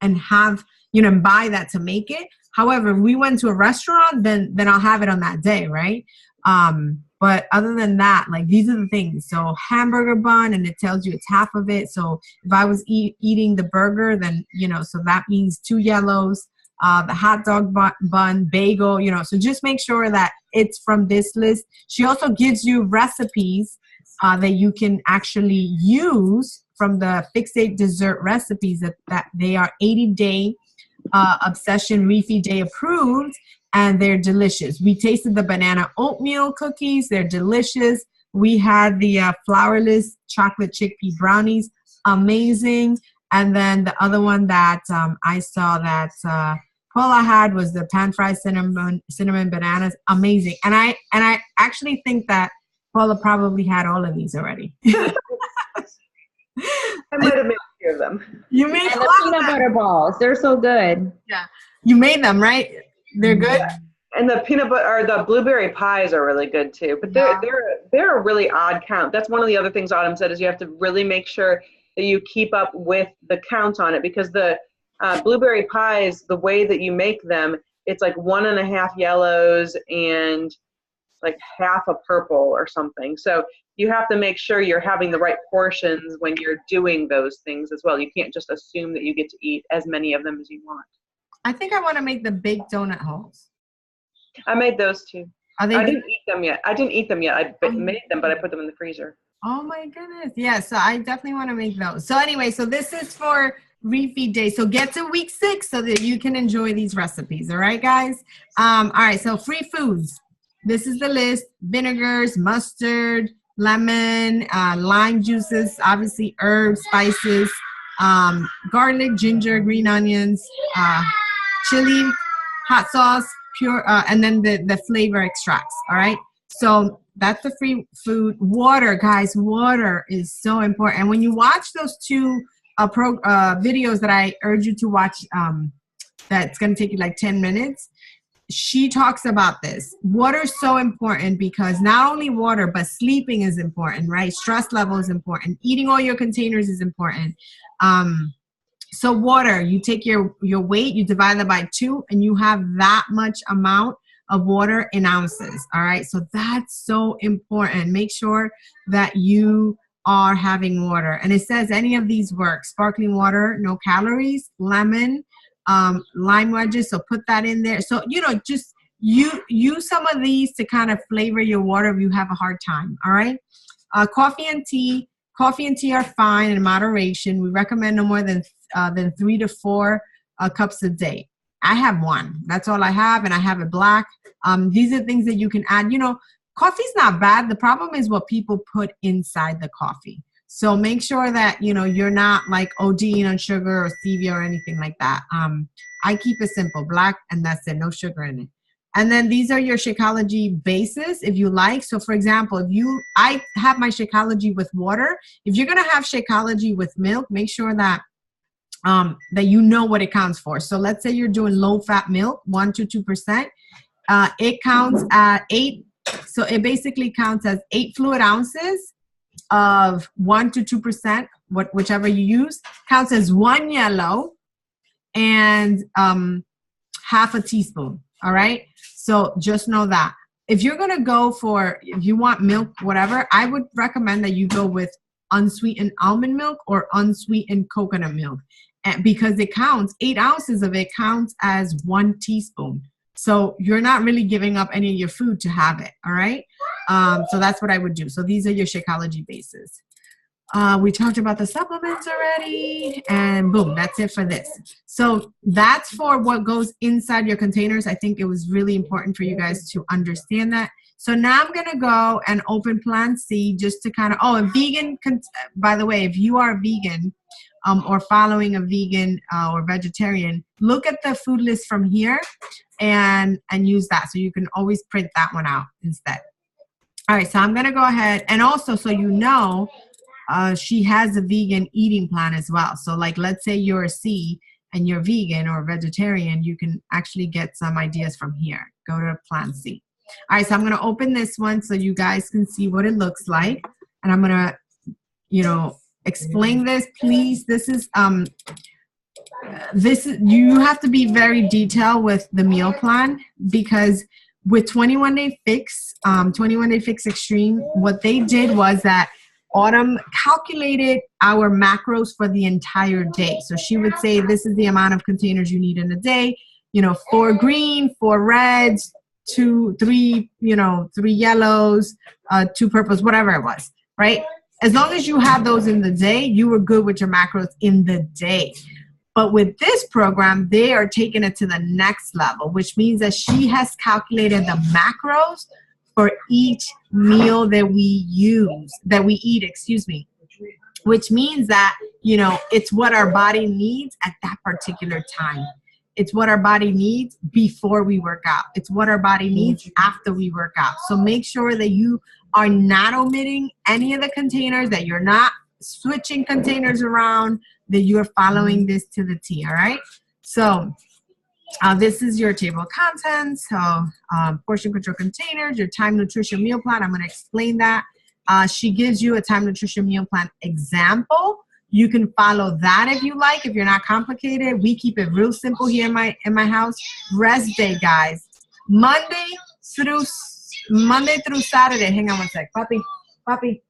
and have, you know, buy that to make it. However, if we went to a restaurant, then I'll have it on that day, right? But other than that, like these are the things. So hamburger bun, and it tells you it's half of it. So if I was eating the burger, then, you know, so that means 2 yellows. The hot dog bun, bagel, you know, so just make sure that it's from this list. She also gives you recipes that you can actually use from the Fixate dessert recipes that they are 80-day Obsession Refeed Day approved, and they're delicious. We tasted the banana oatmeal cookies. They're delicious. We had the flourless chocolate chickpea brownies. Amazing. And then the other one that I saw that Paula had was the pan-fried cinnamon bananas. Amazing. And I actually think that Paula probably had all of these already. I might have made a few of them. You made And the peanut butter balls. They're so good. Yeah. You made them, right? They're good? Yeah. And the peanut butter or the blueberry pies are really good too. But they're a really odd count. That's one of the other things Autumn said, is you have to really make sure that you keep up with the count on it, because the blueberry pies, the way that you make them, it's like 1.5 yellows and like half a purple or something. So you have to make sure you're having the right portions when you're doing those things as well. You can't just assume that you get to eat as many of them as you want. I think I want to make the baked donut holes. I made those too. Are they I good? didn't eat them yet. I made them, but I put them in the freezer. Oh my goodness. Yeah, so I definitely want to make those. So anyway, so this is for refeed day. So get to week 6 so that you can enjoy these recipes. All right, guys? All right, so free foods. This is the list: vinegars, mustard, lemon, lime juices, obviously herbs, spices, garlic, ginger, green onions, chili, hot sauce, pure, and then the flavor extracts. All right. So that's the free food. Water, guys. Water is so important. And when you watch those 2 videos that I urge you to watch, that's going to take you like 10 minutes. She talks about this. Water is so important because not only water, but sleeping is important, right? Stress level is important. Eating all your containers is important. So water, you take your weight, you divide it by 2, and you have that much amount of water in ounces. All right. So that's so important. Make sure that you are having water. And it says any of these work. Sparkling water, no calories. Lemon, lime wedges, so put that in there. So, you know, just use some of these to kind of flavor your water if you have a hard time. All right. Coffee and tea are fine in moderation. We recommend no more than 3 to 4 cups a day. I have 1. That's all I have, and I have it black. These are things that you can add. You know, coffee's not bad. The problem is what people put inside the coffee. So make sure that, you know, you're not like ODing on sugar or stevia or anything like that. I keep it simple, black, and that's it, no sugar in it. And then these are your Shakeology bases, if you like. So for example, I have my Shakeology with water. If you're gonna have Shakeology with milk, make sure that that you know what it counts for. So let's say you're doing low-fat milk, 1 to 2%. It counts at 8. So it basically counts as 8 fluid ounces of 1 to 2%, whichever you use, counts as 1 yellow and half a teaspoon. All right. So just know that if you're going to go if you want milk, whatever, I would recommend that you go with unsweetened almond milk or unsweetened coconut milk, because it counts 8 ounces of it counts as 1 teaspoon. So you're not really giving up any of your food to have it. All right. So that's what I would do. So these are your Shakeology bases. We talked about the supplements already, and boom, that's it for this. So that's for what goes inside your containers. I think it was really important for you guys to understand that. So now I'm going to go and open Plan C just to kind of, and vegan, by the way, if you are vegan, or following a vegan or vegetarian, look at the food list from here and use that. So you can always print that one out instead. All right, so I'm gonna go ahead, and also so you know, she has a vegan eating plan as well. So like, let's say you're a C and you're vegan or vegetarian, you can actually get some ideas from here. Go to Plan C. All right, so I'm gonna open this one so you guys can see what it looks like. And I'm gonna, you know, explain this, please. This is, you have to be very detailed with the meal plan, because with 21 Day Fix, 21 Day Fix Extreme, what they did was that Autumn calculated our macros for the entire day. So she would say, this is the amount of containers you need in a day, you know, 4 green, 4 reds, 2, 3, you know, 3 yellows, 2 purples, whatever it was, right? As long as you had those in the day, you were good with your macros in the day. But with this program, they are taking it to the next level, which means that she has calculated the macros for each meal that we eat, excuse me, which means that, you know, it's what our body needs at that particular time. It's what our body needs before we work out. It's what our body needs after we work out. So make sure that you are not omitting any of the containers, that you're not switching containers around, that you're following this to the T, all right? So this is your table of contents, so portion control containers, your time nutrition meal plan. I'm gonna explain that. She gives you a time nutrition meal plan example. You can follow that if you like, if you're not complicated. We keep it real simple here in my house. Rest day, guys. Monday through Saturday. Hang on one sec. Papi.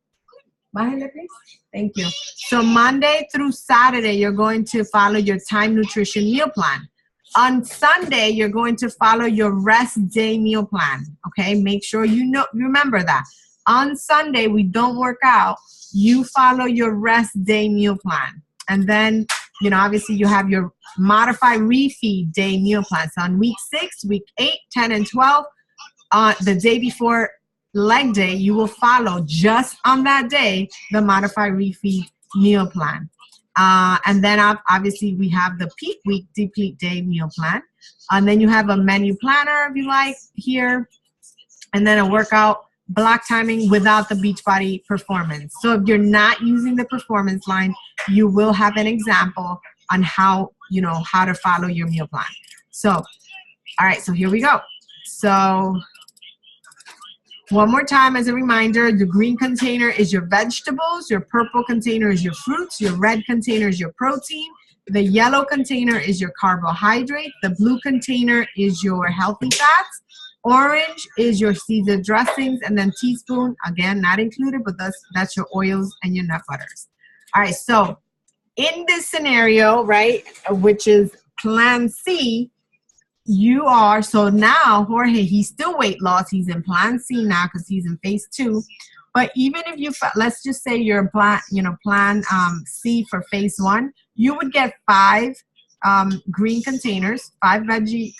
Bájale, please. Thank you. So Monday through Saturday, you're going to follow your time nutrition meal plan. On Sunday, you're going to follow your rest day meal plan. Okay, make sure you remember that. On Sunday, we don't work out. You follow your rest day meal plan. And then, you know, obviously you have your modified refeed day meal plan. So on week 6, week 8, 10, and 12, the day before leg day, you will follow just on that day the modified refeed meal plan. And then obviously we have the peak week deplete day meal plan. And then you have a menu planner if you like here. And then a workout block timing without the Beachbody performance. So if you're not using the performance line, you will have an example on how, you know, how to follow your meal plan. So, all right, so here we go. So one more time as a reminder, the green container is your vegetables, your purple container is your fruits, your red container is your protein, the yellow container is your carbohydrate, the blue container is your healthy fats, orange is your Caesar dressings, and then teaspoon, again, not included, but that's your oils and your nut butters. All right, so in this scenario, right, which is Plan C, you are, so now Jorge, he's still weight loss. He's in Plan C now because he's in phase 2. But even if you, let's just say you're in Plan C for phase 1, you would get 5 green containers, 5 veggie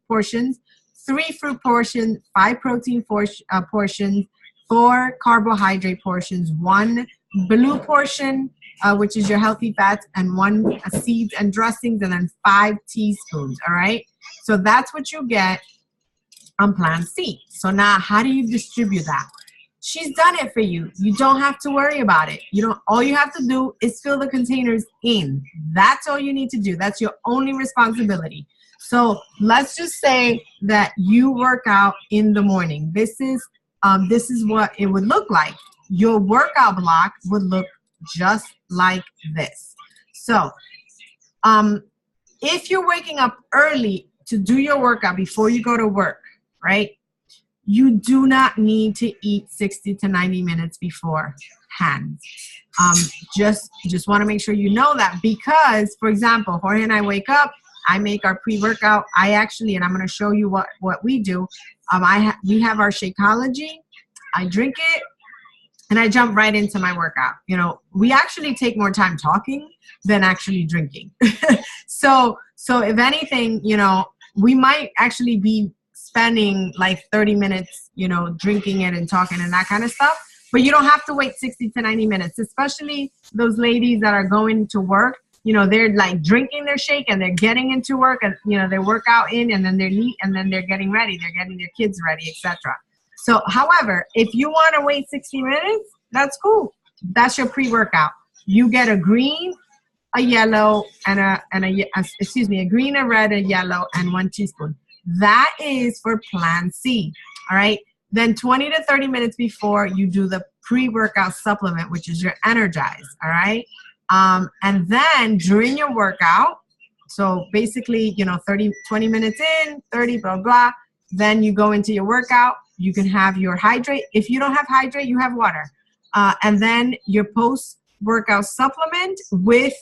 portions, 3 fruit portions, 5 protein portions, 4 carbohydrate portions, 1 blue portion, which is your healthy fats, and 1 seeds and dressings, and then 5 teaspoons, all right? So that's what you get on Plan C. So now how do you distribute that? She's done it for you. You don't have to worry about it. All you have to do is fill the containers in. That's all you need to do. That's your only responsibility. So let's just say that you work out in the morning. This is what it would look like. Your workout block would look just like this. So if you're waking up early to do your workout before you go to work, right, you do not need to eat 60 to 90 minutes beforehand. Just want to make sure you know that, because, for example, Jorge and I wake up, I make our pre-workout. I actually, and I'm going to show you what we do. We have our Shakeology. I drink it, and I jump right into my workout. We actually take more time talking than actually drinking. So if anything, we might actually be spending like 30 minutes, drinking it and talking and that kind of stuff. But you don't have to wait 60 to 90 minutes, especially those ladies that are going to work. You know, they're like drinking their shake and they're getting into work, and you know, they work out in, and then they're neat, and then they're getting ready. They're getting their kids ready, etc. So, however, if you want to wait 60 minutes, that's cool. That's your pre-workout. You get a green, a yellow, and a green, a red, a yellow, and 1 teaspoon. That is for Plan C. All right. Then 20 to 30 minutes before, you do the pre-workout supplement, which is your Energize. All right. And then during your workout, so basically, you know, 20 minutes in, 30, blah, blah. Then you go into your workout. You can have your hydrate. If you don't have hydrate, you have water. And then your post-workout supplement with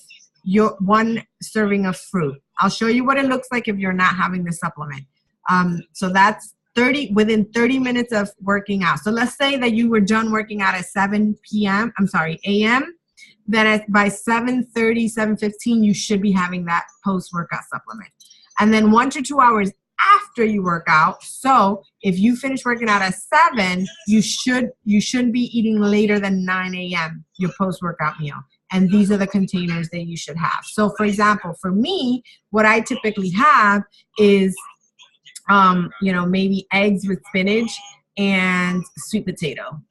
your 1 serving of fruit. I'll show you what it looks like if you're not having the supplement. So that's within 30 minutes of working out. So let's say that you were done working out at 7 a.m. Then by 7:30, 7:15, you should be having that post-workout supplement. And then 1 to 2 hours after you work out. So if you finish working out at 7, you shouldn't be eating later than 9 a.m. your post-workout meal. And these are the containers that you should have. So for example, for me, what I typically have is, you know, maybe eggs with spinach and sweet potato,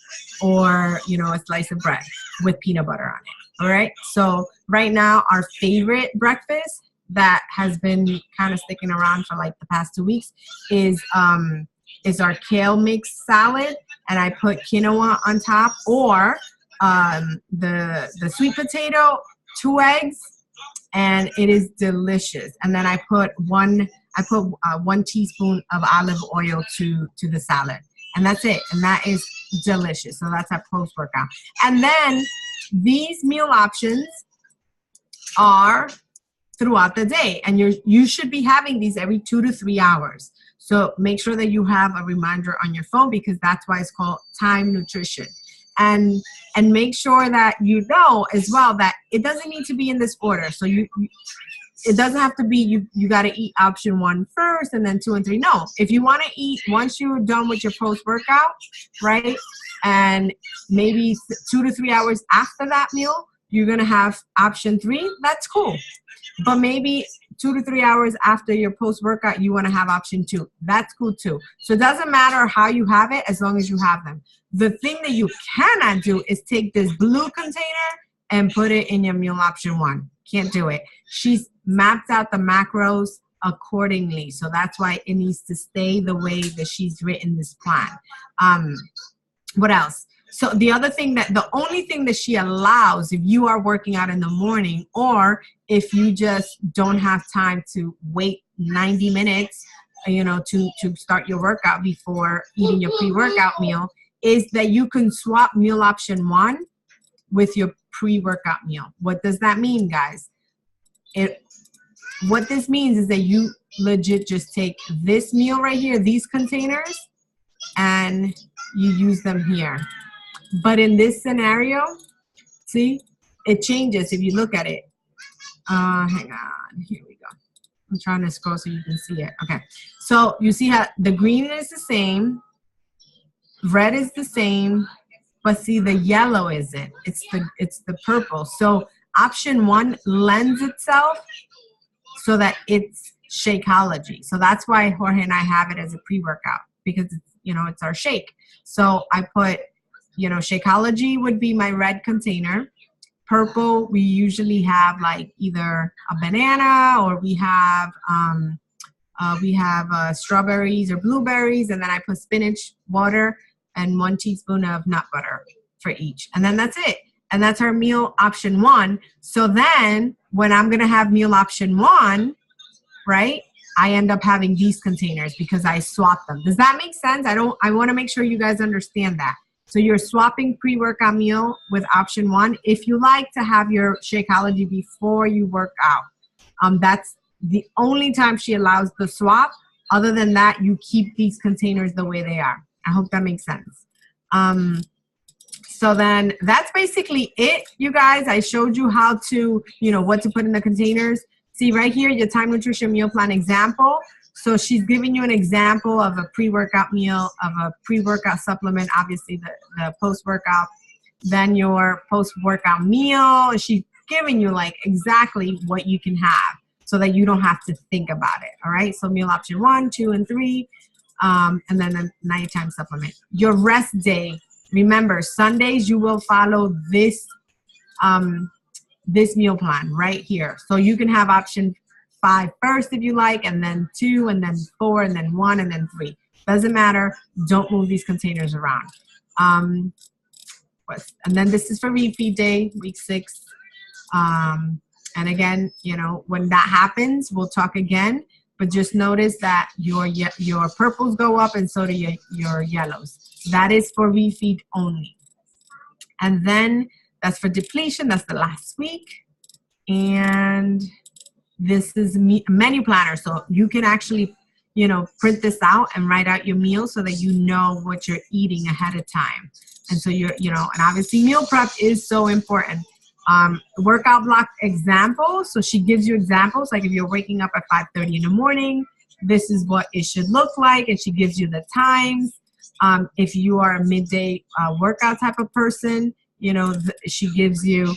or, you know, a slice of bread with peanut butter on it. All right. So right now, our favorite breakfast that has been kind of sticking around for like the past 2 weeks is our kale mix salad, and I put quinoa on top, or the sweet potato, 2 eggs, and it is delicious. And then I put 1 teaspoon of olive oil to the salad, and that's it. And that is delicious. So that's our post-workout. And then these meal options are throughout the day, and you should be having these every 2 to 3 hours. So make sure that you have a reminder on your phone, because that's why it's called Time Nutrition. And make sure that you know as well that it doesn't need to be in this order. So it doesn't have to be you got to eat option 1 first and then 2 and 3. No, if you want to eat once you're done with your post-workout, right, and maybe 2 to 3 hours after that meal, you're going to have option 3. That's cool. But maybe 2 to 3 hours after your post-workout, you want to have option 2. That's cool too. So it doesn't matter how you have it, as long as you have them. The thing that you cannot do is take this blue container and put it in your meal option 1. Can't do it. She's mapped out the macros accordingly. So that's why it needs to stay the way that she's written this plan. What else? So the only thing that she allows, if you are working out in the morning, or if you just don't have time to wait 90 minutes, you know, to start your workout before eating your pre-workout meal, is that you can swap meal option 1 with your pre-workout meal. What does that mean, guys? What this means is that you legit just take this meal right here, these containers, and you use them here. But in this scenario, see, it changes if you look at it. Hang on, here we go. I'm trying to scroll so you can see it. Okay, so you see how the green is the same, red is the same, but see the yellow isn't. It's the purple. So option 1 lends itself so that it's Shakeology. So that's why Jorge and I have it as a pre-workout, because it's our shake. So I put, Shakeology would be my red container. Purple, we usually have like either a banana, or we have strawberries or blueberries, and then I put spinach, water, and 1 teaspoon of nut butter for each. And then that's it. And that's our meal option 1. So then when I'm going to have meal option 1, right, I end up having these containers because I swap them. Does that make sense? I want to make sure you guys understand that. So you're swapping pre-workout meal with option 1. If you like to have your Shakeology before you work out, that's the only time she allows the swap. Other than that, you keep these containers the way they are. I hope that makes sense. So then that's basically it, you guys. I showed you how to, what to put in the containers. See right here, your Time Nutrition Meal Plan example. So she's giving you an example of a pre-workout meal, of a pre-workout supplement, obviously the post-workout, then your post-workout meal. She's giving you like exactly what you can have so that you don't have to think about it, all right? So meal option 1, 2, and 3, and then a nighttime supplement. Your rest day, remember, Sundays you will follow this meal plan right here. So you can have option 5 first if you like, and then 2, and then 4, and then 1, and then 3. Doesn't matter. Don't move these containers around. And then this is for refeed day, week 6. And again, you know, when that happens, we'll talk again. But just notice that your purples go up, and so do your yellows. That is for refeed only. And then that's for depletion. That's the last week. And this is menu planner. So you can actually, you know, print this out and write out your meal so that you know what you're eating ahead of time. And so you're, you know, and obviously meal prep is so important. Workout block examples. So she gives you examples. Like if you're waking up at 5:30 in the morning, this is what it should look like. And she gives you the times. If you are a midday workout type of person, you know, she gives you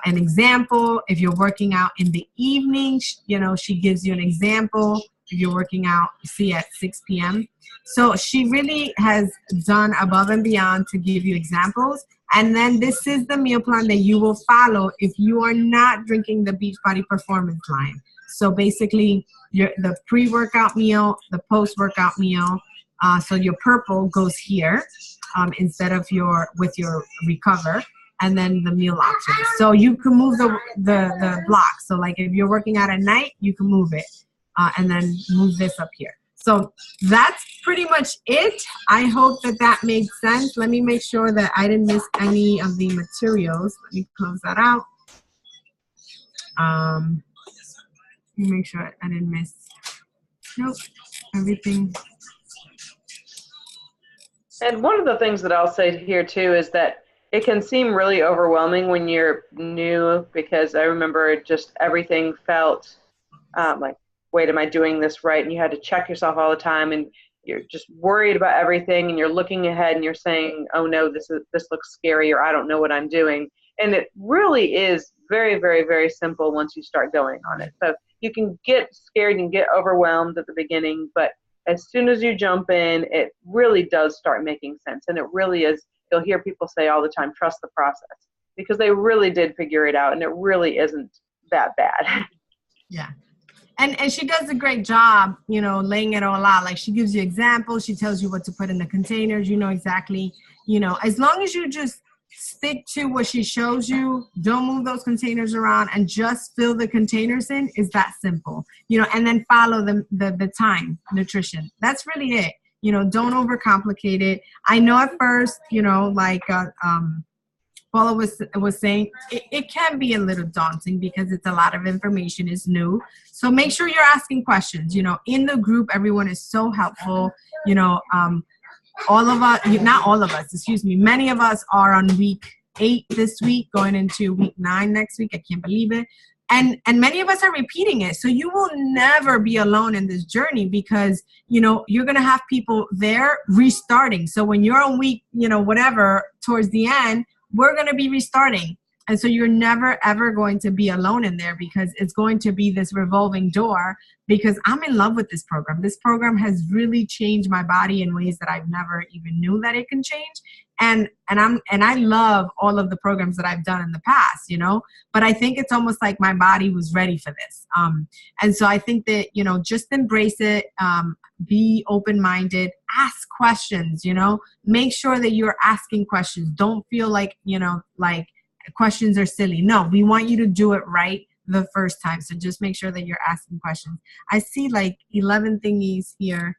an example. If you're working out in the evening, you know, she gives you an example. If you're working out, see, at 6 p.m. So she really has done above and beyond to give you examples. And then this is the meal plan that you will follow if you are not drinking the Beachbody Performance line. So basically, the pre-workout meal, the post-workout meal. So your purple goes here instead of with your recover, and then the meal options. So you can move the block. So like if you're working out at night, you can move it and then move this up here. So that's pretty much it. I hope that made sense. Let me make sure that I didn't miss any of the materials. Let me close that out. Let me make sure I didn't miss. Nope, everything. And one of the things that I'll say here too is that it can seem really overwhelming when you're new, because I remember just everything felt like, wait, am I doing this right? And you had to check yourself all the time, and you're just worried about everything, and you're looking ahead and you're saying, oh no, this looks scary, or I don't know what I'm doing. And it really is very, very, very simple once you start going on it. So you can get scared and get overwhelmed at the beginning, but as soon as you jump in, it really does start making sense. And it really is, you'll hear people say all the time, trust the process, because they really did figure it out, and it really isn't that bad. Yeah. And she does a great job, you know, laying it all out. Like she gives you examples. She tells you what to put in the containers. You know exactly, you know, as long as you just stick to what she shows you, don't move those containers around, and just fill the containers in, is that simple, you know, and then follow the time nutrition. That's really it. You know, don't overcomplicate it. I know at first, you know, like Paula was saying, it can be a little daunting because it's a lot of information, is new. So make sure you're asking questions. You know, in the group, everyone is so helpful. You know, all of us, not all of us, excuse me, many of us are on week 8 this week, going into week 9 next week. I can't believe it. And many of us are repeating it. So you will never be alone in this journey, because, you know, you're going to have people there restarting. So when you're on week, you know, whatever, towards the end, we're going to be restarting. And so you're never, ever going to be alone in there, because it's going to be this revolving door, because I'm in love with this program. This program has really changed my body in ways that I've never even knew that it can change. And I love all of the programs that I've done in the past, you know, but I think it's almost like my body was ready for this. And so I think that, you know, just embrace it, be open-minded, ask questions, you know, make sure that you're asking questions. Don't feel like, you know, like questions are silly. No, we want you to do it right the first time. So just make sure that you're asking questions. I see like 11 thingies here.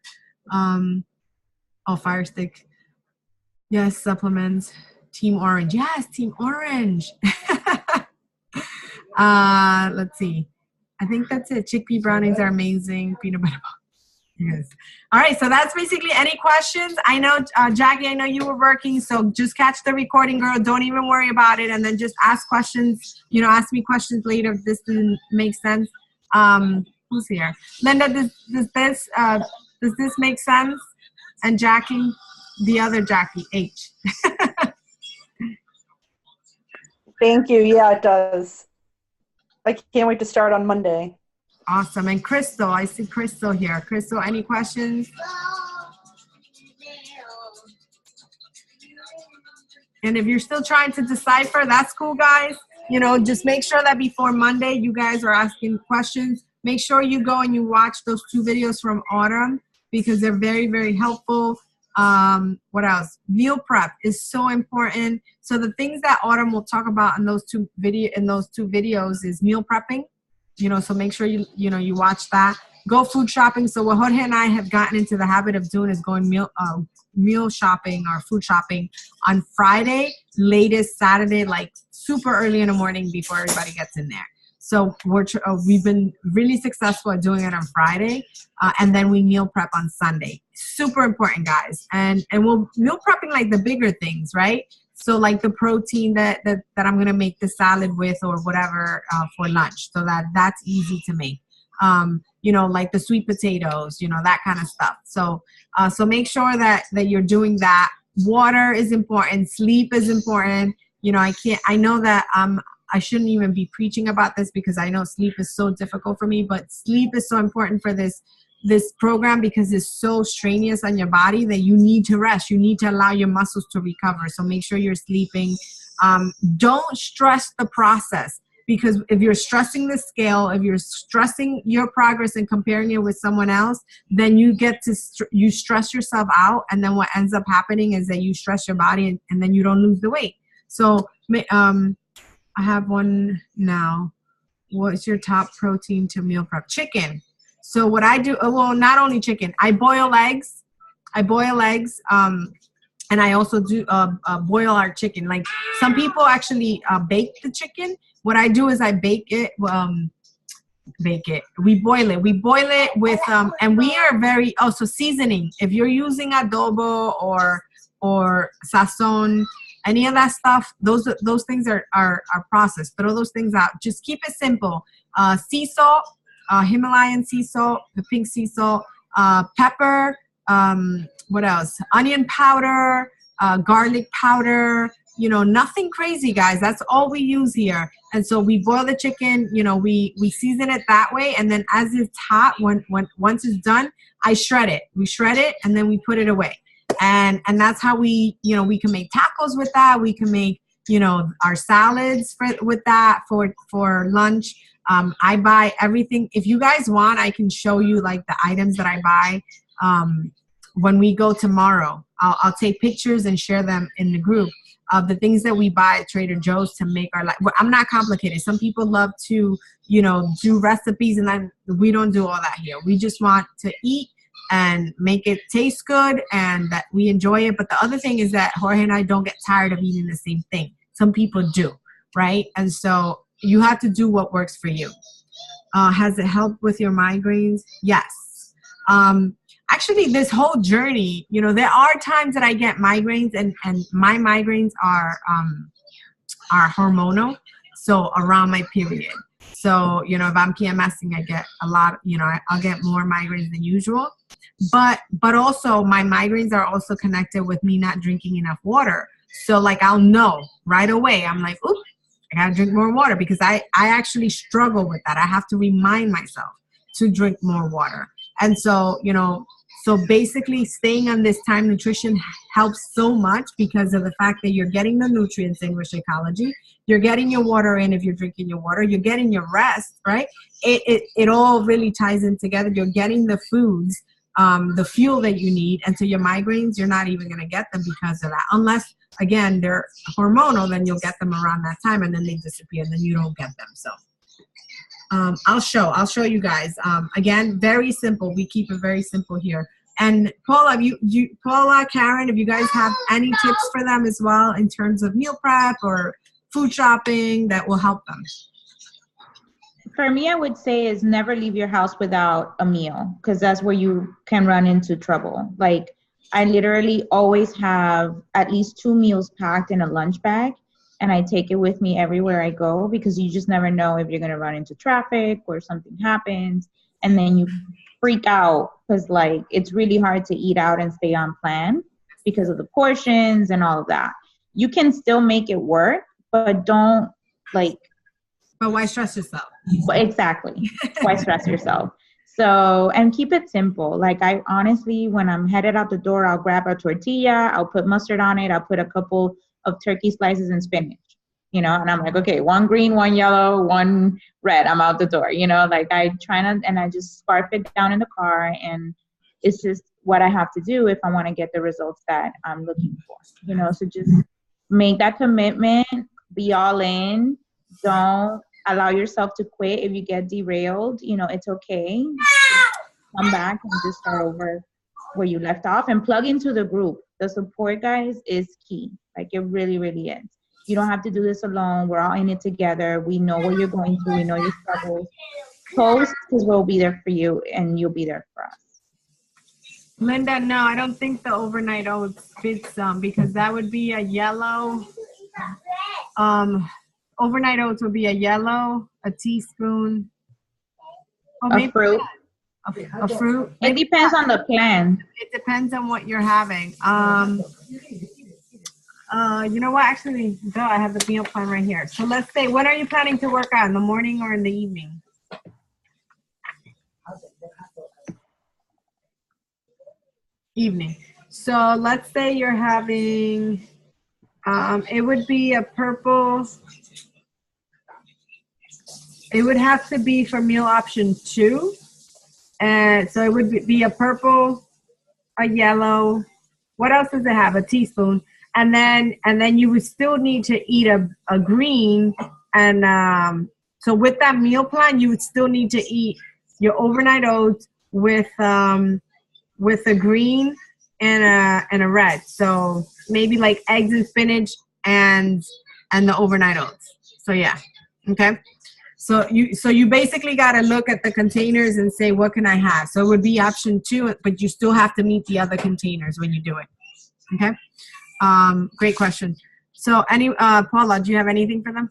Fire Stick. Yes, supplements. Team Orange. Yes, Team Orange. Let's see. I think that's it. Chickpea brownies are amazing. Peanut butter. Yes. All right. So that's basically any questions. I know, Jackie, I know you were working, so just catch the recording, girl. Don't even worry about it. And then just ask questions, you know, ask me questions later if this didn't make sense. Who's here? Linda, does this make sense? And Jackie, the other Jackie, H. Thank you. Yeah, it does. I can't wait to start on Monday. Awesome. And Crystal, I see Crystal here. Crystal, any questions? And if you're still trying to decipher, that's cool, guys. You know, just make sure that before Monday, you guys are asking questions. Make sure you go and you watch those 2 videos from Autumn because they're very, very helpful. What else? Meal prep is so important. So the things that Autumn will talk about in those two videos is meal prepping. You know, so make sure you watch that. Go food shopping. So what Jorge and I have gotten into the habit of doing is going meal shopping or food shopping on Friday, latest Saturday, like super early in the morning before everybody gets in there. So we've been really successful at doing it on Friday, and then we meal prep on Sunday. Super important, guys. And we'll meal prepping like the bigger things, right? So like the protein that I'm gonna make the salad with or whatever for lunch, so that's easy to make. You know, like the sweet potatoes, you know, that kind of stuff. So make sure that you're doing that. Water is important. Sleep is important. You know, I know that I shouldn't even be preaching about this because I know sleep is so difficult for me, but sleep is so important for this program because it's so strenuous on your body that you need to rest. You need to allow your muscles to recover. So make sure you're sleeping. Don't stress the process, because if you're stressing the scale, if you're stressing your progress and comparing it with someone else, then you you stress yourself out. And then what ends up happening is that you stress your body and then you don't lose the weight. So, I have one now. What's your top protein to meal prep? Chicken. So what I do, well, not only chicken, I boil eggs. And I also do boil our chicken. Like some people actually bake the chicken. What I do is I bake it. We boil it. We boil it with, and we are very, so seasoning. If you're using adobo or sazon, any of that stuff, those things are processed. Throw those things out. Just keep it simple. Sea salt, Himalayan sea salt, the pink sea salt, pepper, what else? Onion powder, garlic powder, you know, nothing crazy, guys. That's all we use here. And so we boil the chicken, you know, we season it that way. And then as it's hot, once it's done, I shred it. We shred it and then we put it away. And that's how we can make tacos with that. We can make, you know, our salads with that for lunch. I buy everything. If you guys want, I can show you like the items that I buy. When we go tomorrow, I'll take pictures and share them in the group of the things that we buy at Trader Joe's to make our life. I'm not complicated. Some people love to, you know, do recipes, and then we don't do all that here. We just want to eat and make it taste good and that we enjoy it. But the other thing is that Jorge and I don't get tired of eating the same thing. Some people do, right? And so you have to do what works for you. Has it helped with your migraines? Yes. Actually, this whole journey, you know, there are times that I get migraines and my migraines are hormonal. So around my period. So, you know, if I'm PMSing, I get a lot, you know, I'll get more migraines than usual. But also my migraines are also connected with me not drinking enough water. So like, I'll know right away. I'm like, oops, I gotta drink more water, because I actually struggle with that. I have to remind myself to drink more water. And so, you know, so basically staying on this Time Nutrition helps so much because of the fact that you're getting the nutrients in with Shakeology. You're getting your water in if you're drinking your water. You're getting your rest, right? It all really ties in together. You're getting the foods, the fuel that you need. And so your migraines, you're not even going to get them because of that. Unless, again, they're hormonal, then you'll get them around that time and then they disappear and then you don't get them. So I'll show you guys. Again, very simple. We keep it very simple here. And Paula, Paula, Karen, if you guys have any tips for them as well in terms of meal prep or food shopping that will help them. For me, I would say is never leave your house without a meal, because that's where you can run into trouble. Like I literally always have at least 2 meals packed in a lunch bag. and I take it with me everywhere I go, because you just never know if you're going to run into traffic or something happens, and then you freak out because like it's really hard to eat out and stay on plan because of the portions and all of that. You can still make it work, but don't like. But why stress yourself? Exactly. Why stress yourself? So, and keep it simple. Like I honestly, when I'm headed out the door, I'll grab a tortilla, I'll put mustard on it, I'll put a couple of turkey slices and spinach, you know, and I'm like, okay, 1 green, 1 yellow, 1 red, I'm out the door, you know, like I try not, and I just scarf it down in the car, and it's just what I have to do if I want to get the results that I'm looking for, you know. So just make that commitment, be all in, don't allow yourself to quit. If you get derailed, you know, it's okay. Come back and just start over where you left off, and plug into the group. The support, guys, is key. Like it really, really is. You don't have to do this alone. We're all in it together. We know what you're going through. We know your struggles. Post, because we'll be there for you and you'll be there for us. Linda, no, I don't think the overnight oats fits because that would be a yellow. Overnight oats would be a yellow, a teaspoon. A fruit. A fruit. It depends on the plan. It depends on what you're having. You know what? Actually, I have the meal plan right here. So let's say, when are you planning to work out? In the morning or in the evening? Evening. So let's say you're having, it would be a purple. It would have to be for meal option 2. And so it would be a purple, a yellow. What else does it have? A teaspoon. And then you would still need to eat a green. And so with that meal plan, you would still need to eat your overnight oats with a green and a red. So maybe like eggs and spinach and the overnight oats. So yeah. Okay. So you basically got to look at the containers and say, what can I have? So it would be option 2, but you still have to meet the other containers when you do it. Okay. Great question. So Paula, do you have anything for them?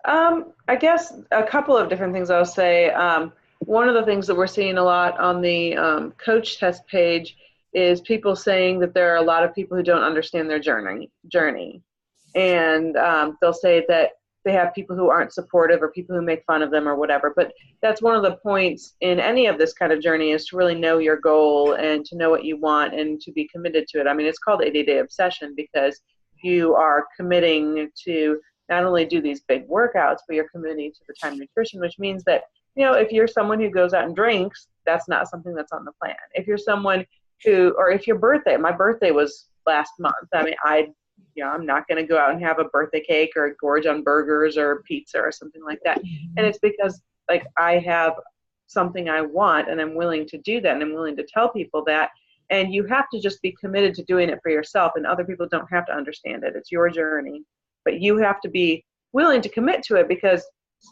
I guess a couple of different things I'll say. One of the things that we're seeing a lot on the coach test page is people saying that there are a lot of people who don't understand their journey. And they'll say that they have people who aren't supportive or people who make fun of them or whatever. But that's one of the points in any of this kind of journey, is to really know your goal and to know what you want and to be committed to it. I mean, it's called 80-day obsession because you are committing to not only do these big workouts, but you're committing to the time nutrition, which means that, you know, if you're someone who goes out and drinks, that's not something that's on the plan. If you're someone who, or if your birthday, my birthday was last month. I mean, I'm not going to go out and have a birthday cake or gorge on burgers or pizza or something like that. And it's because like I have something I want and I'm willing to do that, and I'm willing to tell people that. And you have to just be committed to doing it for yourself, and other people don't have to understand it. It's your journey, but you have to be willing to commit to it, because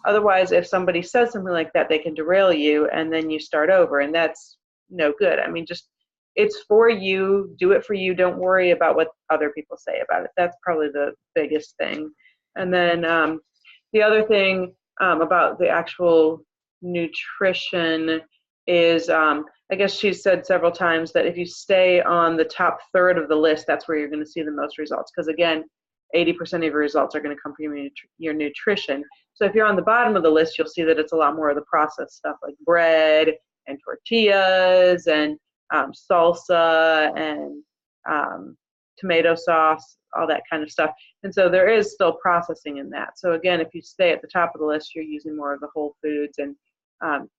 otherwise if somebody says something like that, they can derail you and then you start over, and that's no good. I mean, just, it's for you, do it for you. Don't worry about what other people say about it. That's probably the biggest thing. And then the other thing about the actual nutrition is, I guess she said several times that if you stay on the top third of the list, that's where you're going to see the most results. Because again, 80% of your results are going to come from your nutrition. So if you're on the bottom of the list, you'll see that it's a lot more of the processed stuff like bread and tortillas and salsa and tomato sauce, all that kind of stuff. And so there is still processing in that. So again, if you stay at the top of the list, you're using more of the whole foods, and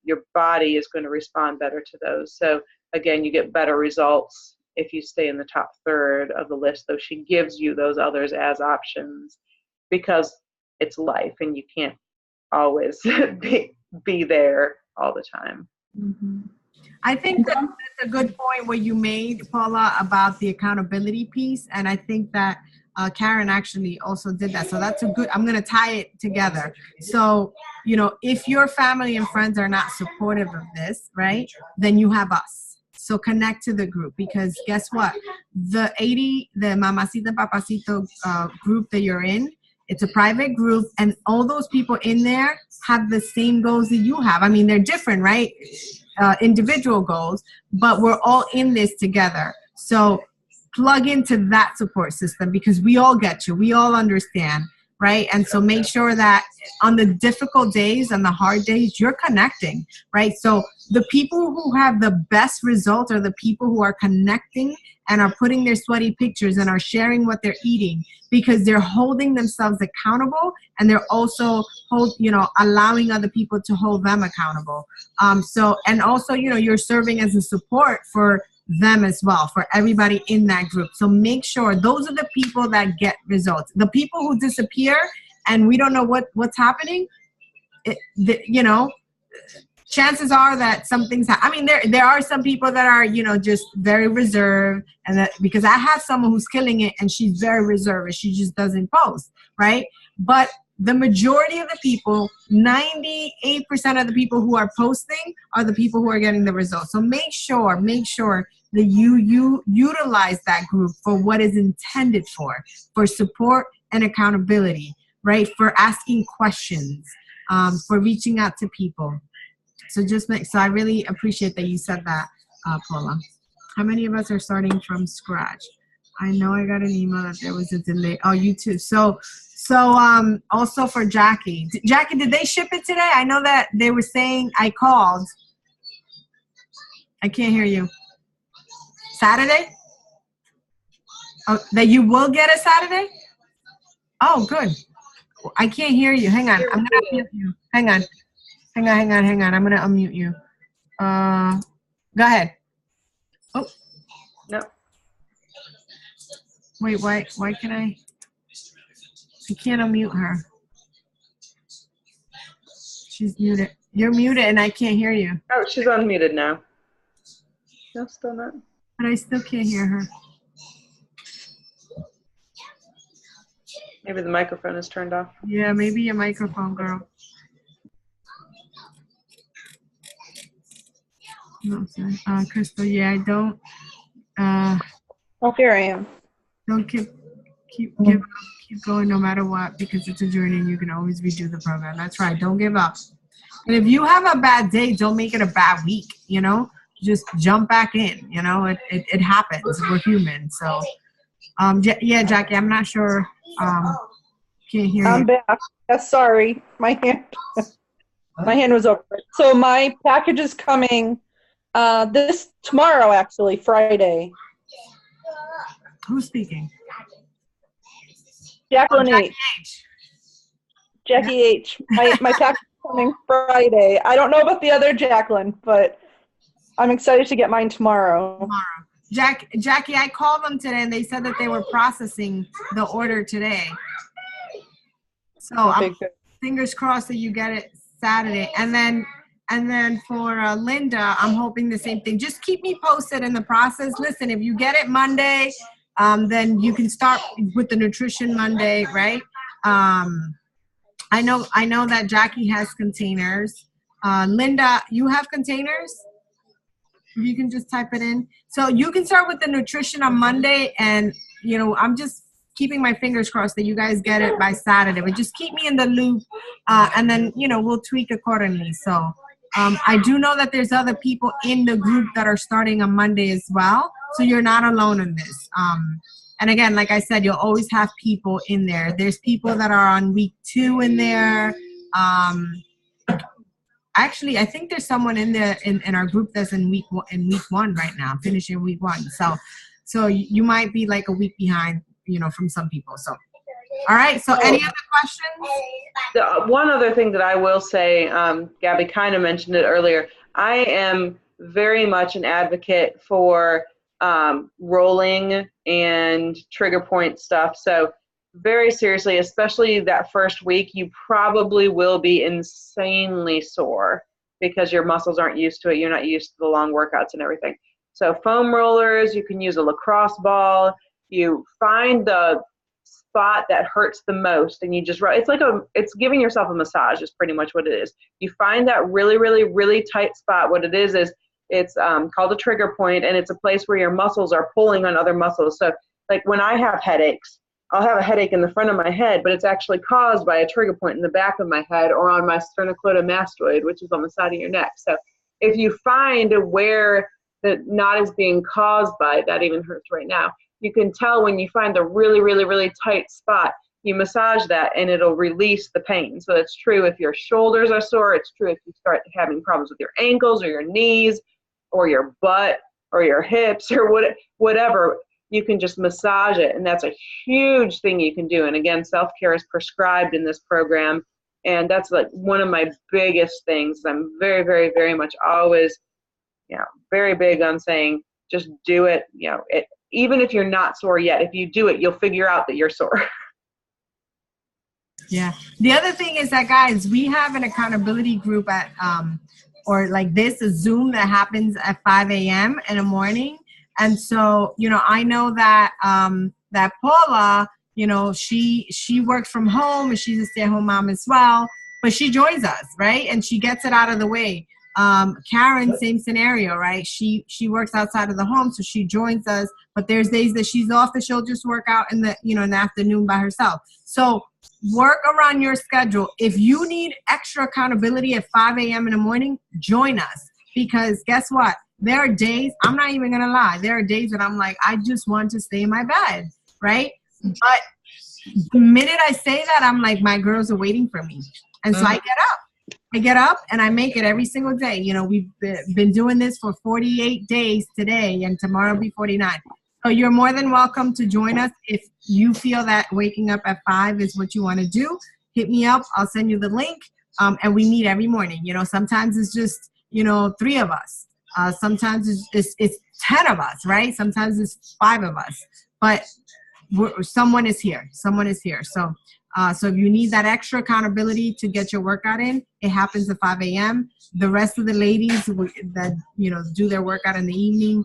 your body is going to respond better to those. So again, you get better results if you stay in the top third of the list, though she gives you those others as options because it's life and you can't always be there all the time. Mm-hmm. I think that's a good point what you made, Paula, about the accountability piece. And I think that Karen actually also did that. So that's a good, I'm going to tie it together. So, you know, if your family and friends are not supportive of this, right, then you have us. So connect to the group, because guess what? The Mamacita Papacito group that you're in It's a private group, and all those people in there have the same goals that you have. I mean, they're different, right? Individual goals, but we're all in this together. So plug into that support system, because we all get you. We all understand, right? And so make sure that on the difficult days and the hard days, you're connecting, right? So the people who have the best results are the people who are connecting and are putting their sweaty pictures and are sharing what they're eating, because they're holding themselves accountable, and they're also allowing other people to hold them accountable. And also, you're serving as a support for them as well, for everybody in that group. So make sure those are the people that get results. The people who disappear and we don't know what's happening, chances are that something's I mean, there are some people that are, just very reserved, and that because I have someone who's killing it and she's very reserved and she just doesn't post, right? But the majority of the people, 98% of the people who are posting are the people who are getting the results. So make sure that you utilize that group for what is intended for support and accountability, right? For asking questions, for reaching out to people. So I really appreciate that you said that, Paula. How many of us are starting from scratch? I know I got an email that there was a delay. Oh, you too. So also for Jackie. Jackie, did they ship it today? I know that they were saying I called. I can't hear you. Saturday? Oh, that you will get it Saturday? Oh, good. I can't hear you. Hang on. I'm going to unmute you. Hang on. I'm going to unmute you. Go ahead. Oh. No. Wait, why can I can't unmute her. She's muted. You're muted and I can't hear you. Oh, she's unmuted now. No, still not. But I still can't hear her. Maybe the microphone is turned off. Yeah, maybe your microphone, girl. No, sorry. Crystal, yeah, I don't. Oh, here I am. Don't keep going no matter what, because it's a journey and you can always redo the program. That's right. Don't give up. And if you have a bad day, don't make it a bad week, Just jump back in, It happens. We're human. So, yeah, Jackie, I'm not sure. Can't hear you. I'm back. Sorry. My hand was over it. So my package is coming tomorrow, actually, Friday. Who's speaking? Jacqueline Jackie H. Jackie H. My package is coming Friday. I don't know about the other Jacqueline, but I'm excited to get mine tomorrow. Jackie, I called them today and they said that they were processing the order today. So I'm fingers crossed that you get it Saturday. And then for Linda, I'm hoping the same thing. Just keep me posted in the process. Listen, if you get it Monday, then you can start with the Nutrition Monday, right? I know that Jackie has containers. Linda, you have containers? You can just type it in. So you can start with the nutrition on Monday, and I'm just keeping my fingers crossed that you guys get it by Saturday. But just keep me in the loop, and then we'll tweak accordingly. So I do know that there's other people in the group that are starting on Monday as well. So you're not alone in this. And again, like I said, you'll always have people in there. There's people that are on week 2 in there. Actually, I think there's someone in there in our group that's in week 1 right now, finishing week 1. So you might be like a week behind, from some people. So, all right. So any other questions? One other thing that I will say, Gabby kind of mentioned it earlier. I am very much an advocate for rolling and trigger point stuff. So very seriously, especially that first week, you probably will be insanely sore because your muscles aren't used to it. You're not used to the long workouts and everything. So foam rollers, you can use a lacrosse ball. You find the spot that hurts the most and you just run. It's giving yourself a massage is pretty much what it is. You find that really, really, really tight spot. What it is it's called a trigger point, and it's a place where your muscles are pulling on other muscles. So like when I have headaches, I'll have a headache in the front of my head, but it's actually caused by a trigger point in the back of my head or on my sternocleidomastoid, which is on the side of your neck. So if you find where the knot is being caused by, that even hurts right now, you can tell when you find the really, really, really tight spot, you massage that and it'll release the pain. So it's true if your shoulders are sore, it's true if you start having problems with your ankles or your knees or your butt or your hips or whatever, you can just massage it. And that's a huge thing you can do. And again, self-care is prescribed in this program. And that's like one of my biggest things. I'm very, very, very much always, very big on saying, just do it. Even if you're not sore yet, if you do it, you'll figure out that you're sore. Yeah. The other thing is that, guys, we have an accountability group at, or like this, a Zoom that happens at 5 a.m. in the morning. And so, I know that, that Paula, she works from home and she's a stay-at-home mom as well, but she joins us, right? And she gets it out of the way. Karen, same scenario, right? She works outside of the home, so she joins us, but there's days that she's off that she'll just work out in the, in the afternoon by herself. So work around your schedule. If you need extra accountability at 5 a.m. in the morning, join us, because guess what? There are days, I'm not even going to lie, there are days that I'm like, I just want to stay in my bed, right? But the minute I say that, I'm like, my girls are waiting for me. And so I get up and I make it every single day. We've been doing this for 48 days today, and tomorrow will be 49. So you're more than welcome to join us. If you feel that waking up at 5 is what you want to do, hit me up. I'll send you the link. And we meet every morning. Sometimes it's just, 3 of us. Sometimes it's 10 of us, right? Sometimes it's 5 of us. But someone is here. Someone is here. So if you need that extra accountability to get your workout in, it happens at 5 a.m. The rest of the ladies that, do their workout in the evening,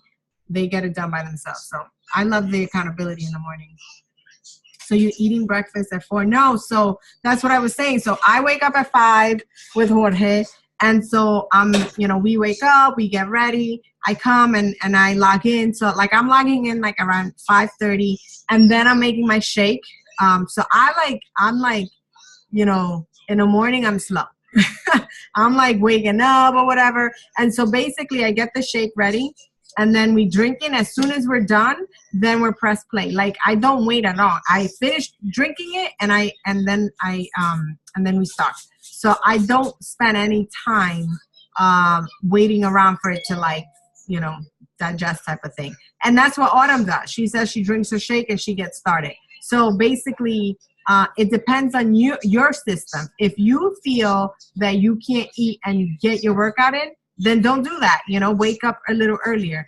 they get it done by themselves. So I love the accountability in the morning. So you're eating breakfast at 4? No. So that's what I was saying. So I wake up at 5 with Jorge. And so we wake up, we get ready. I come and I log in. So like I'm logging in like around 5:30, and then I'm making my shake. So I'm like, in the morning I'm slow. I'm like waking up or whatever. And so basically I get the shake ready, and then we drink it. As soon as we're done, then we're press play. Like I don't wait at all. I finish drinking it and then we start. So I don't spend any time waiting around for it to digest type of thing. And that's what Autumn does. She says she drinks her shake and she gets started. So basically, it depends on your system. If you feel that you can't eat and you get your workout in, then don't do that. Wake up a little earlier.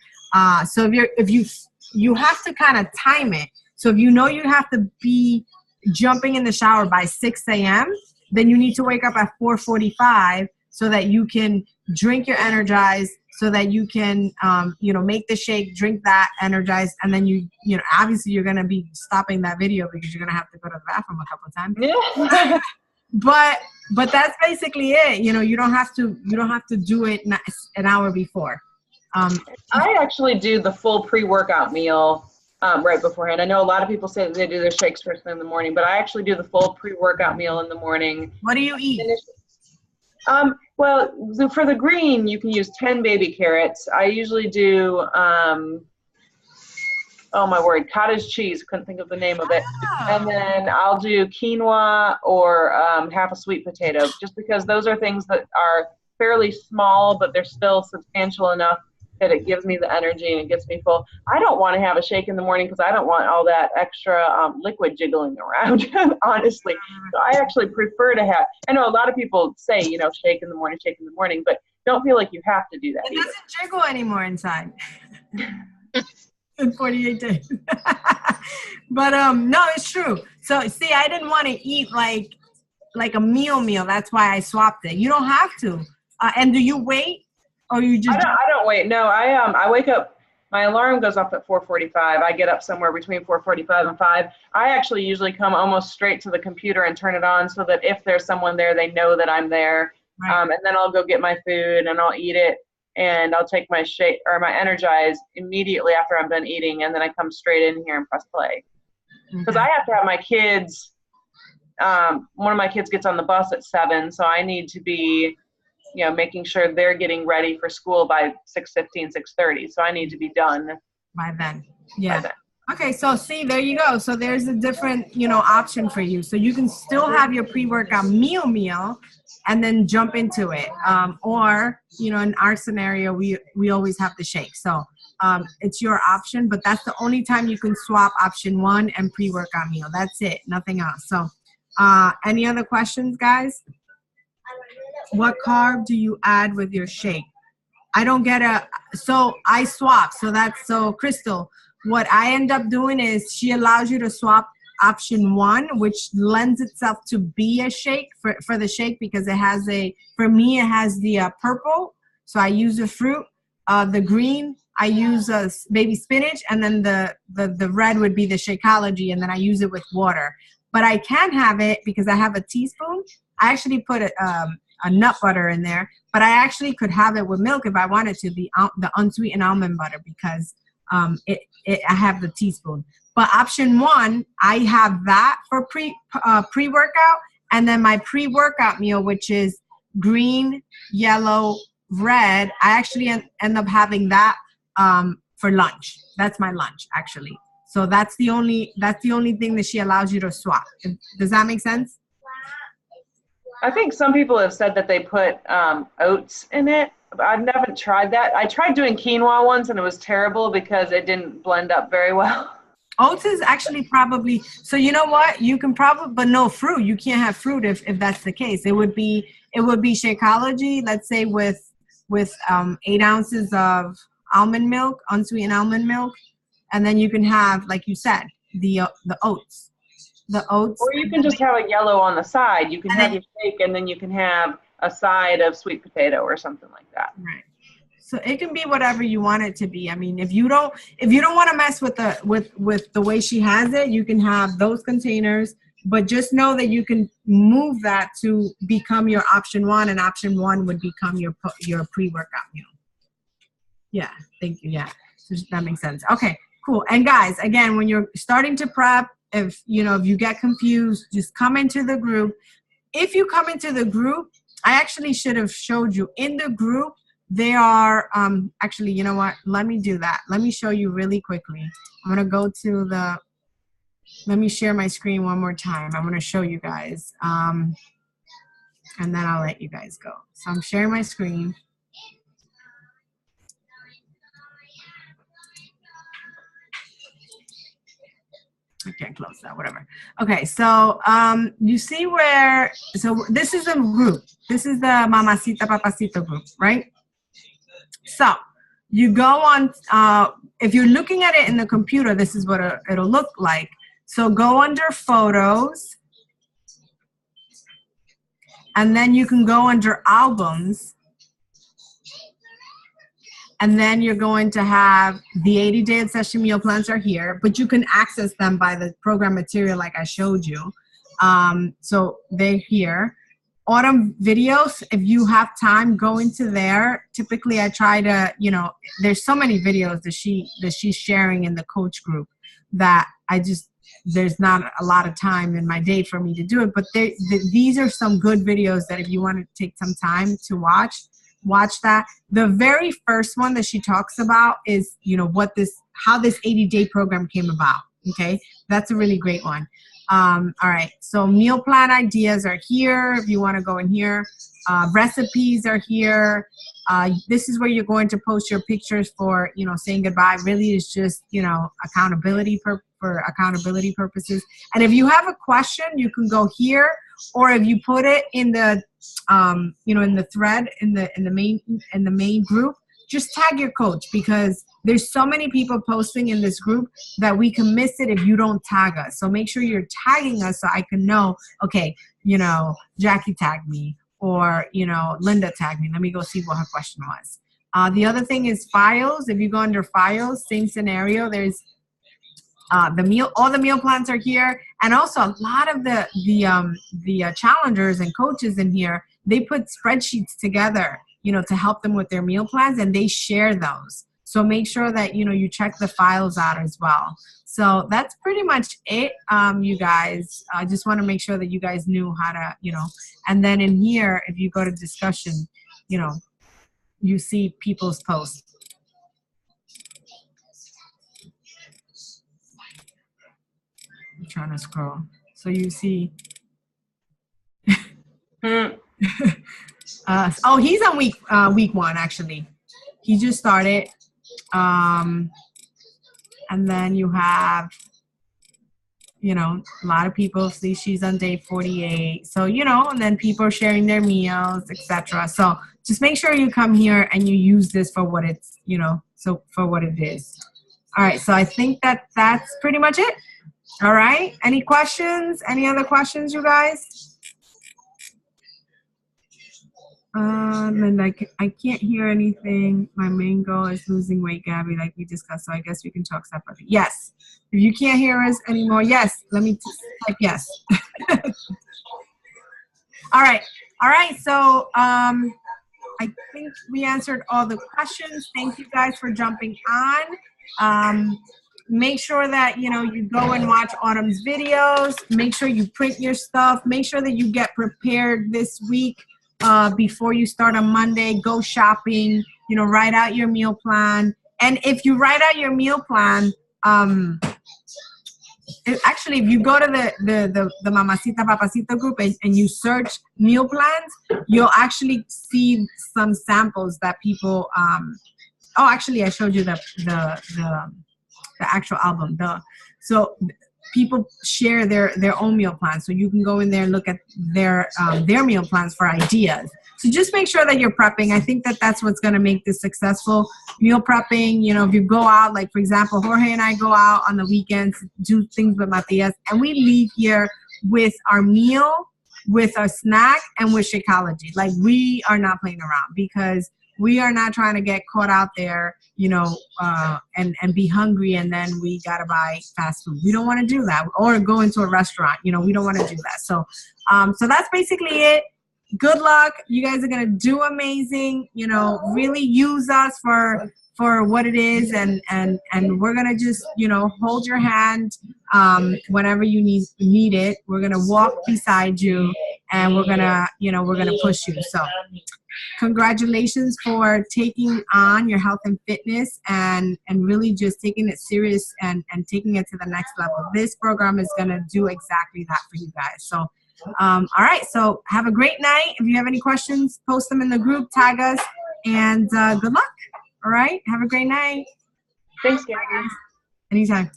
So if you have to kind of time it. So if you have to be jumping in the shower by 6 a.m., then you need to wake up at 4:45 so that you can drink your Energize, so that you can, make the shake, drink that, Energize, and then obviously you're going to be stopping that video because you're going to have to go to the bathroom a couple of times. Yeah. But that's basically it. You don't have to do it an hour before. I actually do the full pre-workout meal right beforehand. I know a lot of people say that they do their shakes first thing in the morning, but I actually do the full pre-workout meal in the morning. What do you eat? Well, for the green, you can use 10 baby carrots. I usually do, oh my word, cottage cheese. Couldn't think of the name of it. And then I'll do quinoa or half a sweet potato, just because those are things that are fairly small, but they're still substantial enough that it gives me the energy and it gets me full. I don't want to have a shake in the morning because I don't want all that extra liquid jiggling around, honestly. So I actually prefer to have, I know a lot of people say, shake in the morning, but don't feel like you have to do that. It doesn't jiggle anymore inside. In 48 days. But no, it's true. So see, I didn't want to eat like a meal. That's why I swapped it. You don't have to. And do you wait? Or you just I don't wait. No, I wake up, my alarm goes off at 4:45. I get up somewhere between 4:45 and 5. I actually usually come almost straight to the computer and turn it on so that if there's someone there, they know that I'm there. Right. And then I'll go get my food and I'll eat it, and I'll take my shake or my Energize immediately after I'm done eating, and then I come straight in here and press play. because I have to have my kids. One of my kids gets on the bus at 7, so I need to be, making sure they're getting ready for school by 6:15, 6:30. So I need to be done by then. Yeah. By then. Okay, so see, there you go. So there's a different, option for you. So you can still have your pre-workout meal and then jump into it. Or, in our scenario, we always have the shake. So it's your option, but that's the only time you can swap option 1 and pre-workout meal. That's it, nothing else. So any other questions, guys? What carb do you add with your shake? I don't get so I swap. So Crystal, what I end up doing is she allows you to swap option 1, which lends itself to be a shake for the shake, because it has for me, it has the purple. So I use the fruit, the green, I use baby spinach, and then the red would be the Shakeology, and then I use it with water. But I can have it because I have a teaspoon. I actually put a nut butter in there, but I actually could have it with milk if I wanted to, the unsweetened almond butter, because I have the teaspoon. But option 1, I have that for pre-workout, and then my pre-workout meal, which is green, yellow, red. I actually end up having that for lunch. That's my lunch, actually. So that's the only thing that she allows you to swap. Does that make sense? I think some people have said that they put oats in it. I haven't tried that. I tried doing quinoa once, and it was terrible because it didn't blend up very well. Oats is actually probably, so you know what? You can probably, but no fruit. You can't have fruit if that's the case. It would be Shakeology, let's say with 8 ounces of almond milk, unsweetened almond milk, and then you can have, like you said, the oats. The oats. Or you can just have a yellow on the side. You can have your shake, and then you can have a side of sweet potato or something like that. Right. So it can be whatever you want it to be. I mean, if you don't want to mess with the way she has it, you can have those containers. But just know that you can move that to become your option 1, and option 1 would become your pre-workout meal. Yeah. Thank you. Yeah. So that makes sense. Okay. Cool. And guys, again, when you're starting to prep, if you get confused, just come into the group. If you come into the group, I actually should have showed you in the group. They are actually, you know what? Let me do that. Let me show you really quickly. I'm going to go to let me share my screen one more time. I'm going to show you guys. And then I'll let you guys go. So I'm sharing my screen. I can't close that, whatever. Okay, so you see so this is a group. This is the Mamacita Papacito group, right? So you go on, if you're looking at it in the computer, this is what it'll look like. So go under photos, and then you can go under albums, and then you're going to have the 80-day obsession meal plans are here, but you can access them by the program material like I showed you. So they're here. Autumn videos, if you have time, go into there. Typically, I try to, there's so many videos that she's sharing in the coach group that there's not a lot of time in my day for me to do it. But these are some good videos that if you want to take some time to watch that. The very first one that she talks about is, how this 80-day program came about. Okay, that's a really great one. All right, so meal plan ideas are here if you want to go in here. Recipes are here. This is where you're going to post your pictures for, saying goodbye. Really is just, accountability for accountability purposes. And if you have a question, you can go here, or if you put it in the, in the thread in the main group, just tag your coach, because there's so many people posting in this group that we can miss it if you don't tag us. So make sure you're tagging us so I can know, okay, Jackie tagged me, or, Linda tagged me. Let me go see what her question was. The other thing is files. If you go under files, same scenario. There's all the meal plans are here. And also a lot of the challengers and coaches in here, they put spreadsheets together, to help them with their meal plans, and they share those. So make sure that, you check the files out as well. So that's pretty much it, you guys. I just want to make sure that you guys knew how to, and then in here, if you go to discussion, you see people's posts. I'm trying to scroll. So you see. Oh, he's on week 1, actually. He just started. And then you have, a lot of people see she's on day 48. So, and then people are sharing their meals, etc. So just make sure you come here and you use this for what it's, for what it is. All right. So I think that's pretty much it. All right. Any questions? Any other questions, you guys? And I can't hear anything. My main goal is losing weight, Gabby, like we discussed. So I guess we can talk separately. Yes. If you can't hear us anymore, yes. Let me type yes. All right. So I think we answered all the questions. Thank you guys for jumping on. Make sure that, you go and watch Autumn's videos. Make sure you print your stuff. Make sure that you get prepared this week. Before you start on Monday, go shopping, write out your meal plan. And if you write out your meal plan, actually, if you go to the Mamacita Papacita group and you search meal plans, you'll actually see some samples that people, actually, I showed you the actual album. So people share their own meal plans, so you can go in there and look at their meal plans for ideas. So just make sure that you're prepping. I think that's what's going to make this successful. Meal prepping, if you go out, like for example, Jorge and I go out on the weekends, do things with Matias, and we leave here with our meal, with our snack, and with Shakeology. Like, we are not playing around, because we are not trying to get caught out there, and be hungry, and then we got to buy fast food. We don't want to do that, or go into a restaurant. We don't want to do that. So, so that's basically it. Good luck. You guys are going to do amazing. Really use us for what it is. And we're going to just, hold your hand, whenever you need it. We're going to walk beside you, and we're going to push you. So, congratulations for taking on your health and fitness, and really just taking it serious and taking it to the next level. This program is going to do exactly that for you guys. So, all right. So have a great night. If you have any questions, post them in the group, tag us, and good luck. All right. Have a great night. Thanks, Gabby. Anytime.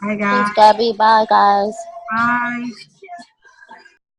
Bye, guys. Thanks, Gabby. Bye, guys. Bye.